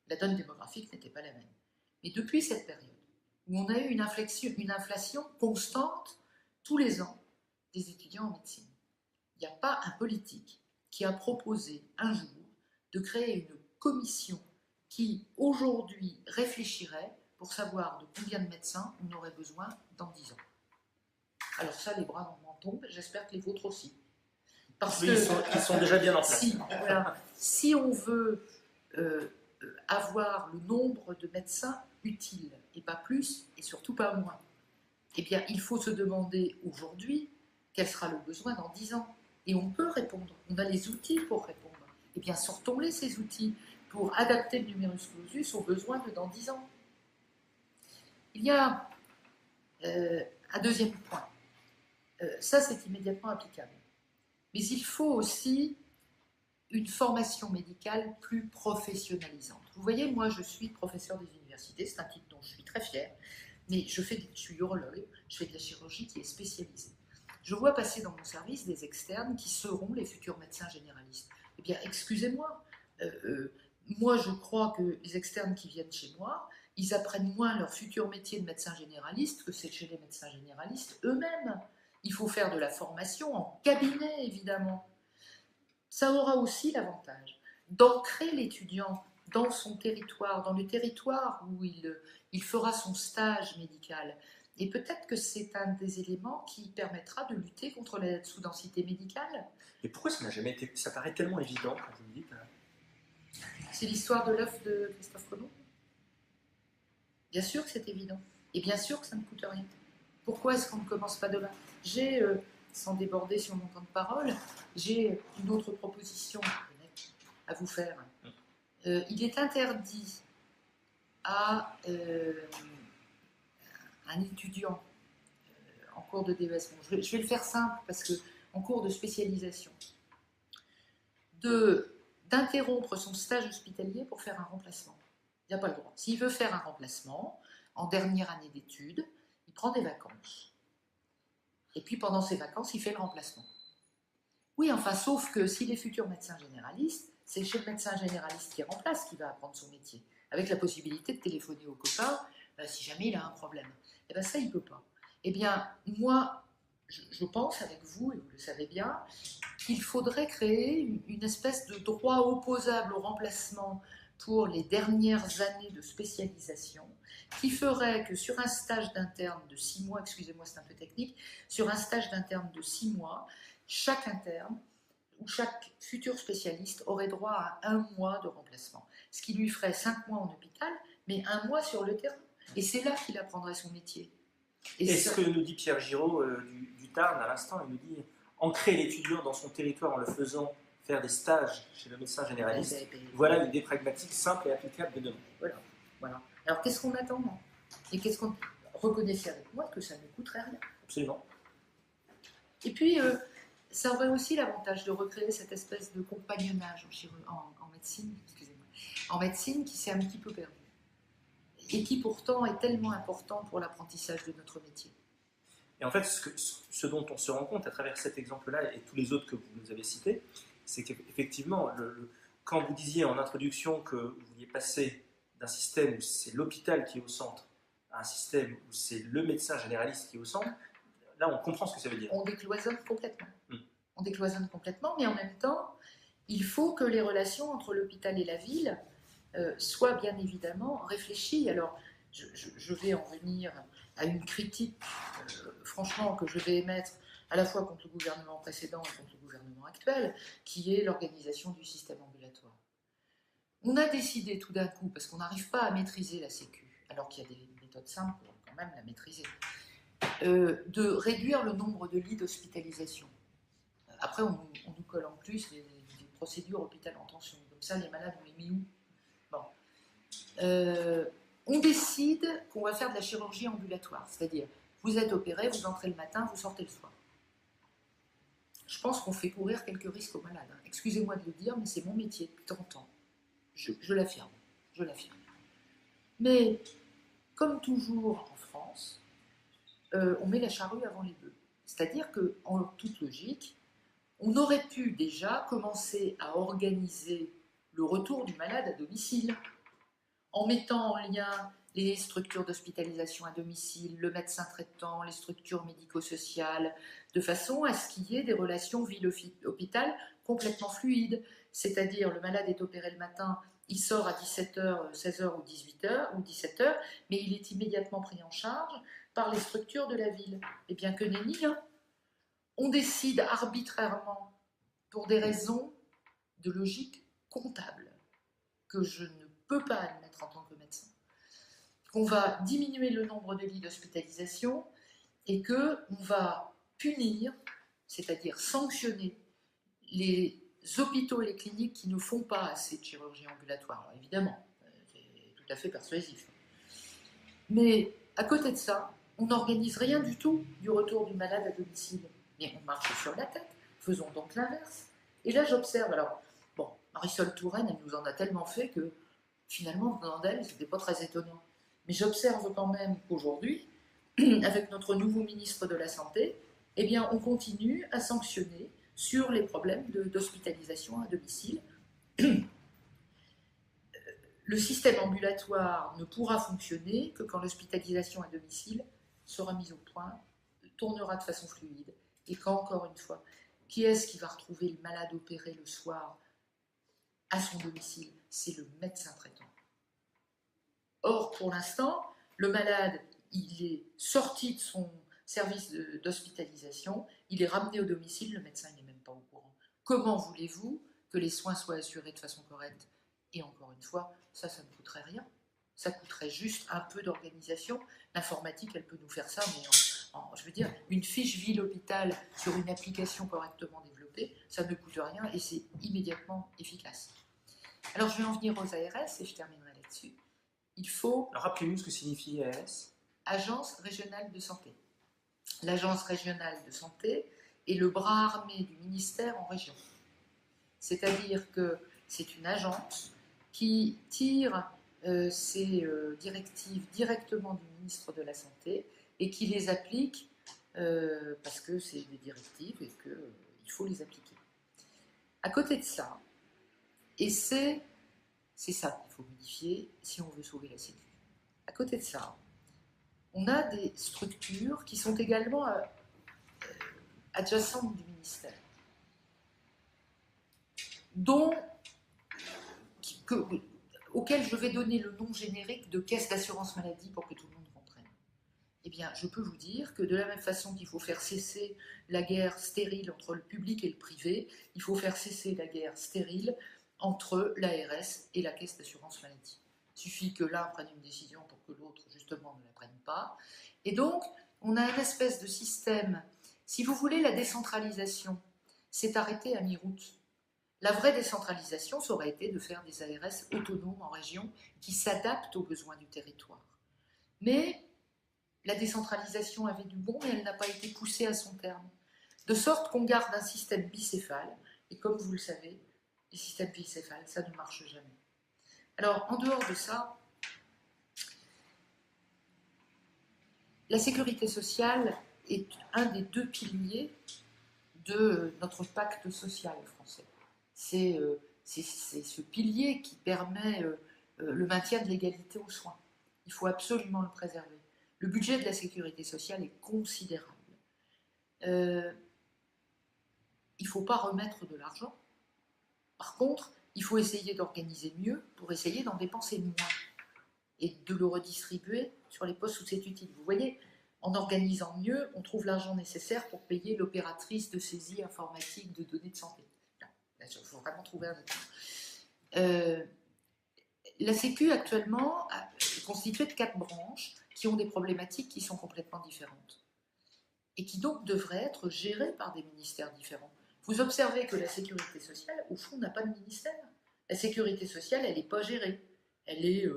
La donne démographique n'était pas la même. Mais depuis cette période, où on a eu une inflation constante tous les ans des étudiants en médecine, il n'y a pas un politique qui a proposé un jour de créer une commission qui, aujourd'hui, réfléchirait pour savoir de combien de médecins on aurait besoin dans 10 ans. Alors ça, les bras m'en tombent, j'espère que les vôtres aussi. Parce oui, que ils sont déjà bien en place. Si on veut avoir le nombre de médecins utiles, et pas plus, et surtout pas moins, eh bien, il faut se demander aujourd'hui quel sera le besoin dans 10 ans. Et on peut répondre, on a les outils pour répondre. Eh bien, sortons-les, ces outils, pour adapter le numerus clausus aux besoins de dans 10 ans. Il y a un deuxième point. Ça, c'est immédiatement applicable. Mais il faut aussi une formation médicale plus professionnalisante. Vous voyez, moi, je suis professeur des universités, c'est un titre dont je suis très fière, mais je suis urologue, je fais de la chirurgie qui est spécialisée. Je vois passer dans mon service des externes qui seront les futurs médecins généralistes. Eh bien, excusez-moi, moi, je crois que les externes qui viennent chez moi, ils apprennent moins leur futur métier de médecin généraliste que c'est chez les médecins généralistes eux-mêmes. Il faut faire de la formation en cabinet, évidemment. Ça aura aussi l'avantage d'ancrer l'étudiant dans son territoire, dans le territoire où il fera son stage médical. Et peut-être que c'est un des éléments qui permettra de lutter contre la sous-densité médicale. Et pourquoi ça n'a jamais été... Ça paraît tellement évident quand vous me dites... C'est l'histoire de l'œuf de Christophe Colomb. Bien sûr que c'est évident. Et bien sûr que ça ne coûte rien. Pourquoi est-ce qu'on ne commence pas de là? J'ai, sans déborder sur mon temps de parole, j'ai une autre proposition à vous faire. Il est interdit à un étudiant en cours de DES, je vais le faire simple parce que en cours de spécialisation, d'interrompre son stage hospitalier pour faire un remplacement. Il n'a pas le droit. S'il veut faire un remplacement en dernière année d'études, il prend des vacances. Et puis pendant ces vacances, il fait le remplacement. Oui, enfin, sauf que s'il est futur médecin généraliste, c'est chez le médecin généraliste qui remplace qui va apprendre son métier, avec la possibilité de téléphoner au copain si jamais il a un problème. Et bien ça, il ne peut pas. Eh bien, moi, je pense avec vous, et vous le savez bien, qu'il faudrait créer une espèce de droit opposable au remplacement pour les dernières années de spécialisation, qui ferait que sur un stage d'interne de 6 mois, excusez-moi c'est un peu technique, sur un stage d'interne de 6 mois, chaque interne ou chaque futur spécialiste aurait droit à 1 mois de remplacement, ce qui lui ferait 5 mois en hôpital, mais 1 mois sur le terrain. Et c'est là qu'il apprendrait son métier. Et ce que nous dit Pierre Giraud du Tarn à l'instant, il nous dit ancrer l'étudiant dans son territoire en le faisant faire des stages chez le médecin généraliste, voilà une idée pragmatique, simple et applicable de demain. Voilà. Alors qu'est-ce qu'on attend? Et qu'est-ce qu'on reconnaissait avec moi que ça ne coûterait rien. Absolument. Et puis, ça aurait aussi l'avantage de recréer cette espèce de compagnonnage en médecine, excusez-moi, en médecine qui s'est un petit peu perdu. Et qui pourtant est tellement important pour l'apprentissage de notre métier. Et en fait, ce dont on se rend compte à travers cet exemple-là et tous les autres que vous nous avez cités, c'est qu'effectivement, quand vous disiez en introduction que vous vouliez passer d'un système où c'est l'hôpital qui est au centre à un système où c'est le médecin généraliste qui est au centre, là on comprend ce que ça veut dire. On décloisonne complètement. On décloisonne complètement, mais en même temps, il faut que les relations entre l'hôpital et la ville soient bien évidemment réfléchies. Alors, je vais en venir à une critique, franchement, que je vais émettre à la fois contre le gouvernement précédent et contre le gouvernement actuel, qui est l'organisation du système ambulatoire. On a décidé tout d'un coup, parce qu'on n'arrive pas à maîtriser la Sécu, alors qu'il y a des méthodes simples pour quand même la maîtriser, de réduire le nombre de lits d'hospitalisation. Après, on nous colle en plus des procédures hôpital en tension. Comme ça, les malades, on les met où? Bon. On décide qu'on va faire de la chirurgie ambulatoire, c'est-à-dire, vous êtes opéré, vous entrez le matin, vous sortez le soir. Je pense qu'on fait courir quelques risques aux malades. Excusez-moi de le dire, mais c'est mon métier depuis 30 ans. Je l'affirme. Mais, comme toujours en France, on met la charrue avant les bœufs. C'est-à-dire qu'en toute logique, on aurait pu déjà commencer à organiser le retour du malade à domicile, en mettant en lien les structures d'hospitalisation à domicile, le médecin traitant, les structures médico-sociales, de façon à ce qu'il y ait des relations ville-hôpital complètement fluides. C'est-à-dire, le malade est opéré le matin, il sort à 17h, 16h ou 18h ou 17h, mais il est immédiatement pris en charge par les structures de la ville. Et bien que nenni, on décide arbitrairement, pour des raisons de logique comptable, que je ne peux pas admettre en tant que médecin, qu'on va diminuer le nombre de lits d'hospitalisation et qu'on va punir, c'est-à-dire sanctionner, les hôpitaux et les cliniques qui ne font pas assez de chirurgie ambulatoire. Alors évidemment, c'est tout à fait persuasif. Mais à côté de ça, on n'organise rien du tout du retour du malade à domicile. Mais on marche sur la tête. Faisons donc l'inverse. Et là, j'observe, alors, bon, Marisol Touraine, elle nous en a tellement fait que, finalement, venant d'elle, c'était pas très étonnant. Mais j'observe quand même qu'aujourd'hui, avec notre nouveau ministre de la Santé, eh bien, on continue à sanctionner sur les problèmes d'hospitalisation à domicile. Le système ambulatoire ne pourra fonctionner que quand l'hospitalisation à domicile sera mise au point, tournera de façon fluide, et qu'encore une fois, qui est-ce qui va retrouver le malade opéré le soir à son domicile? C'est le médecin traitant. Or, pour l'instant, le malade, il est sorti de son service d'hospitalisation, il est ramené au domicile, le médecin n'est même pas au courant. Comment voulez-vous que les soins soient assurés de façon correcte? Et encore une fois, ça ne coûterait rien. Ça coûterait juste un peu d'organisation. L'informatique, elle peut nous faire ça, mais je veux dire, une fiche ville-hôpital sur une application correctement développée, ça ne coûte rien et c'est immédiatement efficace. Alors, je vais en venir aux ARS et je terminerai là-dessus. Il faut... Rappelez-nous ce que signifie ARS. Agence régionale de santé. L'agence régionale de santé est le bras armé du ministère en région. C'est-à-dire que c'est une agence qui tire ses directives directement du ministre de la Santé et qui les applique parce que c'est des directives et qu'il faut les appliquer. À côté de ça, et c'est ça qu'il faut modifier si on veut sauver la Sécu. À côté de ça, on a des structures qui sont également adjacentes du ministère. auquel je vais donner le nom générique de caisse d'assurance maladie pour que tout le monde comprenne. Eh bien, je peux vous dire que de la même façon qu'il faut faire cesser la guerre stérile entre le public et le privé, il faut faire cesser la guerre stérile entre l'ARS et la caisse d'assurance maladie. Il suffit que l'un prenne une décision pour que l'autre, justement, ne la prenne pas. Et donc, on a une espèce de système. Si vous voulez, la décentralisation s'est arrêtée à mi-route. La vraie décentralisation, ça aurait été de faire des ARS autonomes en région qui s'adaptent aux besoins du territoire. Mais la décentralisation avait du bon, mais elle n'a pas été poussée à son terme. De sorte qu'on garde un système bicéphale, et comme vous le savez, les systèmes bicéphales, ça ne marche jamais. Alors, en dehors de ça, la sécurité sociale est un des deux piliers de notre pacte social français. C'est ce pilier qui permet le maintien de l'égalité aux soins. Il faut absolument le préserver. Le budget de la sécurité sociale est considérable. Il ne faut pas remettre de l'argent. Par contre, il faut essayer d'organiser mieux pour essayer d'en dépenser moins et de le redistribuer sur les postes où c'est utile. Vous voyez, en organisant mieux, on trouve l'argent nécessaire pour payer l'opératrice de saisie informatique de données de santé. Il faut vraiment trouver un équilibre. La Sécu, actuellement, est constituée de 4 branches qui ont des problématiques qui sont complètement différentes et qui donc devraient être gérées par des ministères différents. Vous observez que la sécurité sociale, au fond, n'a pas de ministère. La sécurité sociale, elle n'est pas gérée. Elle est...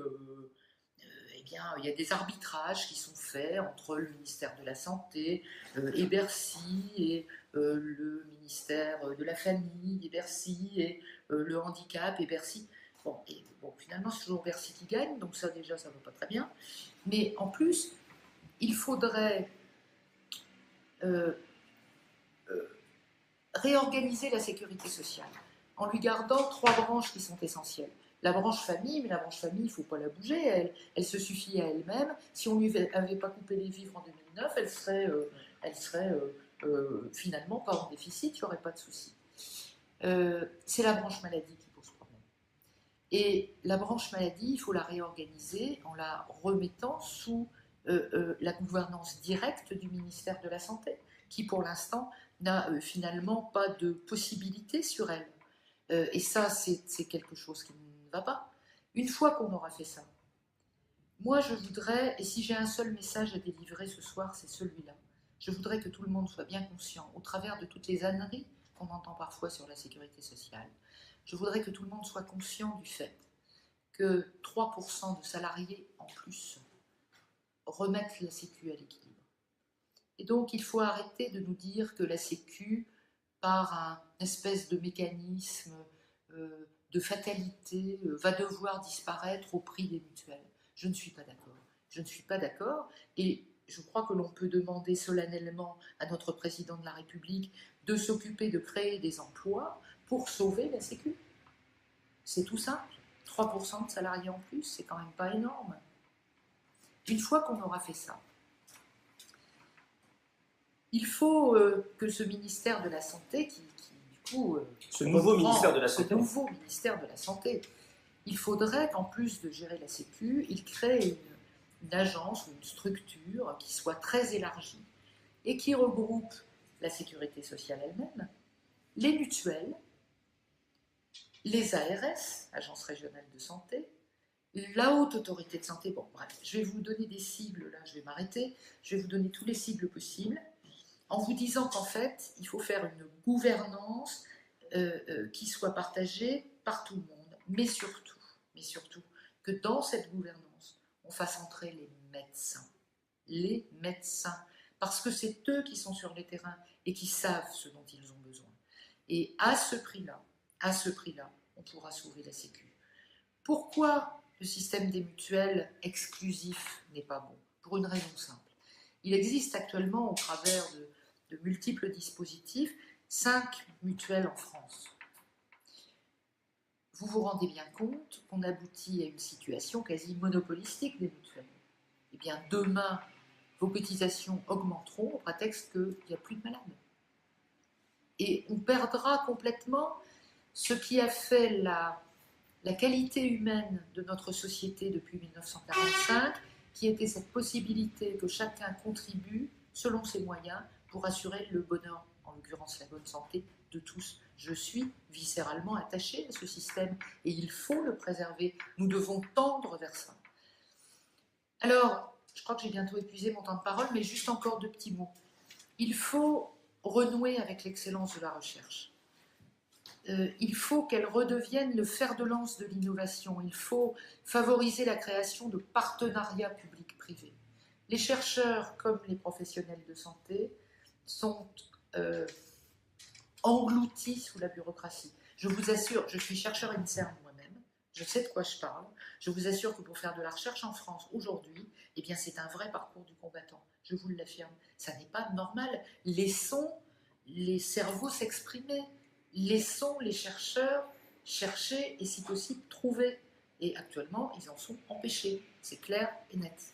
eh bien, il y a des arbitrages qui sont faits entre le ministère de la Santé et Bercy, et le ministère de la Famille et Bercy, et le handicap et Bercy. Bon, finalement, c'est toujours Bercy qui gagne, donc ça, déjà, ça ne va pas très bien. Mais en plus, il faudrait réorganiser la sécurité sociale en lui gardant 3 branches qui sont essentielles. La branche famille, mais la branche famille, il ne faut pas la bouger, elle se suffit à elle-même. Si on ne lui avait pas coupé les vivres en 2009, elle serait finalement pas en déficit, il n'y aurait pas de souci. C'est la branche maladie qui pose problème. Et la branche maladie, il faut la réorganiser en la remettant sous la gouvernance directe du ministère de la Santé, qui pour l'instant n'a finalement pas de possibilité sur elle. Et ça, c'est quelque chose qui ne va pas. Une fois qu'on aura fait ça, moi je voudrais, et si j'ai un seul message à délivrer ce soir, c'est celui-là. Je voudrais que tout le monde soit bien conscient, au travers de toutes les âneries qu'on entend parfois sur la sécurité sociale, je voudrais que tout le monde soit conscient du fait que 3% de salariés en plus remettent la Sécu à l'équilibre. Et donc il faut arrêter de nous dire que la Sécu, par un espèce de mécanisme de fatalité, va devoir disparaître au prix des mutuelles. Je ne suis pas d'accord. Je ne suis pas d'accord, et je crois que l'on peut demander solennellement à notre président de la République de s'occuper de créer des emplois pour sauver la Sécu. C'est tout simple. 3% de salariés en plus, c'est quand même pas énorme. Une fois qu'on aura fait ça, il faut que ce ministère de la Santé, ce nouveau ministère de la Santé, il faudrait qu'en plus de gérer la Sécu, il crée une agence ou une structure qui soit très élargie et qui regroupe la sécurité sociale elle-même, les mutuelles, les ARS, agences régionales de santé, la haute autorité de santé. Bon, bref, je vais vous donner des cibles, là je vais m'arrêter, je vais vous donner tous les cibles possibles, en vous disant qu'en fait, il faut faire une gouvernance qui soit partagée par tout le monde, mais surtout, que dans cette gouvernance, on fasse entrer les médecins, parce que c'est eux qui sont sur les terrains et qui savent ce dont ils ont besoin. Et à ce prix-là, on pourra sauver la Sécu. Pourquoi le système des mutuelles exclusif n'est pas bon? Pour une raison simple. Il existe actuellement, au travers de multiples dispositifs, 5 mutuelles en France. Vous vous rendez bien compte qu'on aboutit à une situation quasi monopolistique des mutuelles. Eh bien, demain, vos cotisations augmenteront au prétexte qu'il n'y a plus de malades. Et on perdra complètement ce qui a fait la qualité humaine de notre société depuis 1945, qui était cette possibilité que chacun contribue selon ses moyens pour assurer le bonheur, en l'occurrence la bonne santé de tous. Je suis viscéralement attachée à ce système et il faut le préserver. Nous devons tendre vers ça. Alors, je crois que j'ai bientôt épuisé mon temps de parole, mais juste encore 2 petits mots. Il faut renouer avec l'excellence de la recherche. Il faut qu'elle redevienne le fer de lance de l'innovation. Il faut favoriser la création de partenariats publics-privés. Les chercheurs, comme les professionnels de santé, sont engloutis sous la bureaucratie. Je vous assure, je suis chercheur INSERM moi-même, je sais de quoi je parle. Je vous assure que pour faire de la recherche en France aujourd'hui, eh bien c'est un vrai parcours du combattant. Je vous l'affirme. Ça n'est pas normal. Laissons les cerveaux s'exprimer. Laissons les chercheurs chercher et, si possible, trouver. Et actuellement, ils en sont empêchés. C'est clair et net.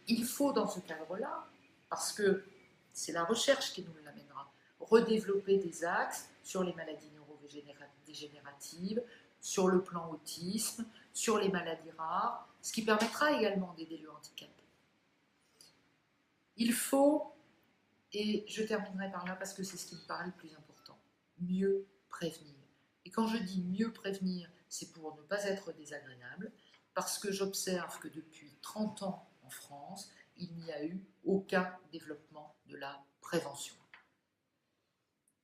Il faut, dans ce cadre-là, parce que c'est la recherche qui nous l'amènera, redévelopper des axes sur les maladies neurodégénératives, sur le plan autisme, sur les maladies rares, ce qui permettra également d'aider le handicap. Il faut, et je terminerai par là parce que c'est ce qui me paraît le plus important, mieux prévenir. Et quand je dis mieux prévenir, c'est pour ne pas être désagréable, parce que j'observe que depuis 30 ans en France, il n'y a eu aucun développement de la prévention.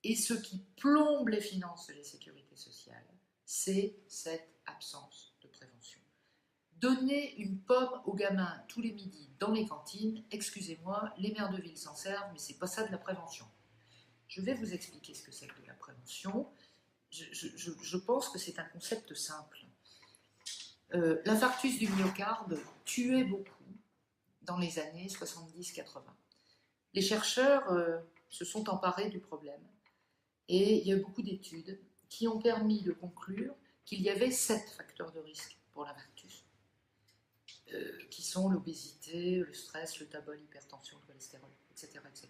Et ce qui plombe les finances de la sécurité sociale, c'est cette absence de prévention. Donner une pomme aux gamins tous les midis dans les cantines, excusez-moi, les maires de ville s'en servent, mais c'est pas ça de la prévention. Je vais vous expliquer ce que c'est que de la prévention. Je pense que c'est un concept simple. L'infarctus du myocarde tuait beaucoup dans les années 70-80. Les chercheurs se sont emparés du problème et il y a eu beaucoup d'études qui ont permis de conclure qu'il y avait 7 facteurs de risque pour l'infarctus, qui sont l'obésité, le stress, le tabac, l'hypertension, le cholestérol, etc., etc.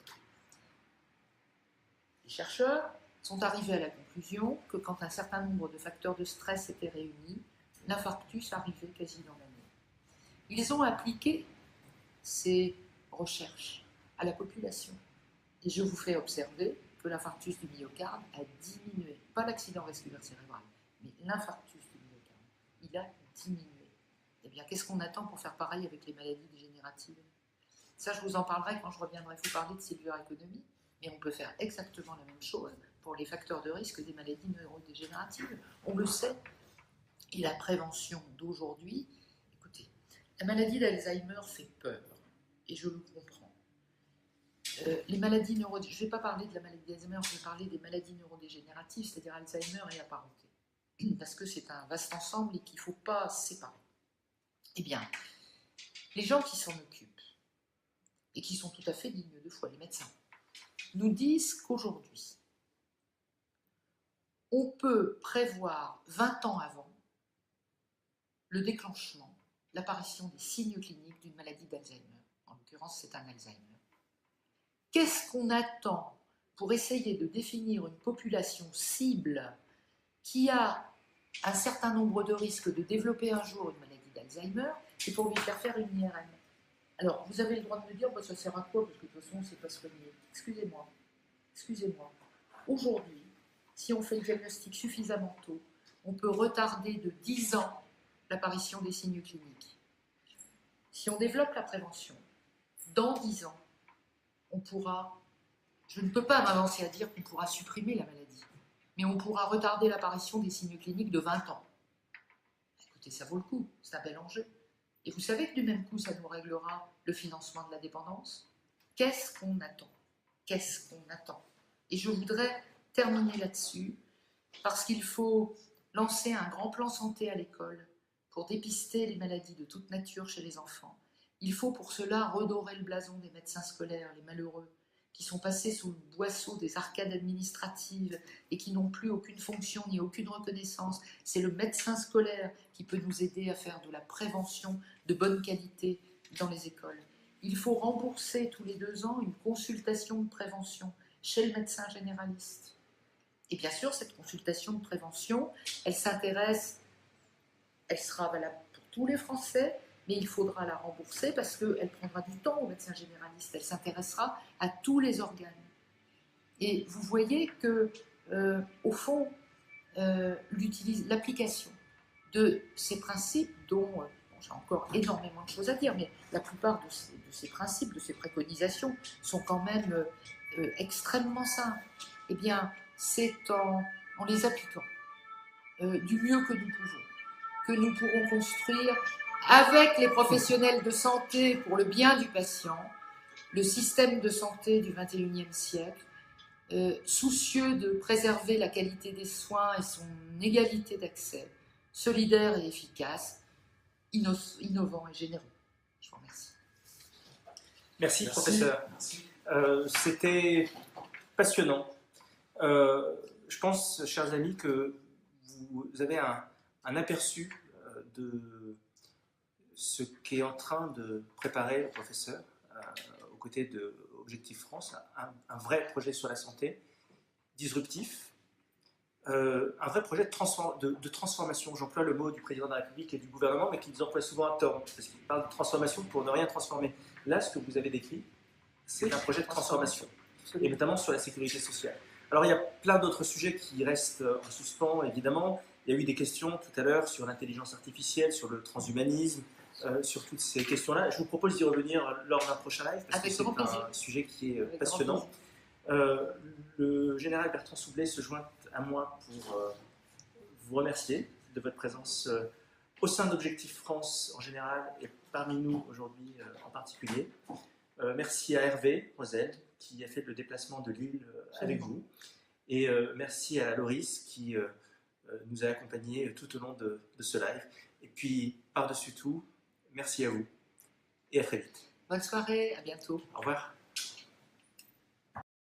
Les chercheurs sont arrivés à la conclusion que quand un certain nombre de facteurs de stress étaient réunis, l'infarctus arrivait quasi dans l'année. Ils ont appliqué ces recherches à la population. Et je vous fais observer que l'infarctus du myocarde a diminué. Pas l'accident vasculaire cérébral, mais l'infarctus du myocarde. Il a diminué. Eh bien, qu'est-ce qu'on attend pour faire pareil avec les maladies dégénératives? Ça, je vous en parlerai quand je reviendrai vous parler de cellular économie, mais on peut faire exactement la même chose pour les facteurs de risque des maladies neurodégénératives. On le sait. Et la prévention d'aujourd'hui, écoutez, la maladie d'Alzheimer fait peur, et je le comprends. Les maladies neurodégénératives, je ne vais pas parler de la maladie d'Alzheimer, je vais parler des maladies neurodégénératives, c'est-à-dire Alzheimer et apparentés, parce que c'est un vaste ensemble et qu'il ne faut pas séparer. Eh bien, les gens qui s'en occupent, et qui sont tout à fait dignes de foi, les médecins, nous disent qu'aujourd'hui, on peut prévoir 20 ans avant le déclenchement, l'apparition des signes cliniques d'une maladie d'Alzheimer. En l'occurrence, c'est un Alzheimer. Qu'est-ce qu'on attend pour essayer de définir une population cible qui a un certain nombre de risques de développer un jour une maladie d'Alzheimer et pour lui faire une IRM? Alors, vous avez le droit de me dire, bah, ça sert à quoi? Parce que de toute façon, on ne sait pas soigner. Excusez-moi. Aujourd'hui, si on fait le diagnostic suffisamment tôt, on peut retarder de 10 ans l'apparition des signes cliniques. Si on développe la prévention, dans 10 ans, on pourra, je ne peux pas m'avancer à dire qu'on pourra supprimer la maladie, mais on pourra retarder l'apparition des signes cliniques de 20 ans. Écoutez, ça vaut le coup, c'est un bel enjeu. Et vous savez que du même coup, ça nous réglera le financement de la dépendance. Qu'est-ce qu'on attend? Et je voudrais terminer là-dessus, parce qu'il faut lancer un grand plan santé à l'école pour dépister les maladies de toute nature chez les enfants. Il faut pour cela redorer le blason des médecins scolaires, les malheureux, qui sont passés sous le boisseau des arcades administratives et qui n'ont plus aucune fonction ni aucune reconnaissance. C'est le médecin scolaire qui peut nous aider à faire de la prévention de bonne qualité dans les écoles. Il faut rembourser tous les 2 ans une consultation de prévention chez le médecin généraliste. Et bien sûr, cette consultation de prévention, elle sera valable pour tous les Français, mais il faudra la rembourser parce qu'elle prendra du temps aux médecins généralistes. Elle s'intéressera à tous les organes. Et vous voyez que, au fond, l'application de ces principes dont j'ai encore énormément de choses à dire, mais la plupart de ces principes, de ces préconisations sont quand même extrêmement simples. Eh bien, c'est en les appliquant du mieux que nous pouvons, que nous pourrons construire avec les professionnels de santé pour le bien du patient, le système de santé du XXIe siècle, soucieux de préserver la qualité des soins et son égalité d'accès, solidaire et efficace, innovant et généreux. Je vous remercie. Merci. Professeur. C'était passionnant. Je pense, chers amis, que vous avez un aperçu de ce qu'est en train de préparer le professeur aux côtés de Objectif France, un vrai projet sur la santé, disruptif, un vrai projet de transformation. J'emploie le mot du président de la République et du gouvernement, mais qu'ils emploient souvent à tort, parce qu'ils parlent de transformation pour ne rien transformer. Là, ce que vous avez décrit, c'est un projet de transformation, et notamment sur la sécurité sociale. Alors, il y a plein d'autres sujets qui restent en suspens, évidemment. Il y a eu des questions tout à l'heure sur l'intelligence artificielle, sur le transhumanisme, sur toutes ces questions-là. Je vous propose d'y revenir lors d'un prochain live, parce que c'est un sujet qui est passionnant. Le général Bertrand Soubelet se joint à moi pour vous remercier de votre présence au sein d'Objectif France en général et parmi nous aujourd'hui en particulier. Merci à Hervé Rosel qui a fait le déplacement de Lille avec vous. Et merci à Loris qui nous a accompagnés tout au long de ce live. Et puis, par-dessus tout, merci à vous et à très vite. Bonne soirée, à bientôt. Au revoir.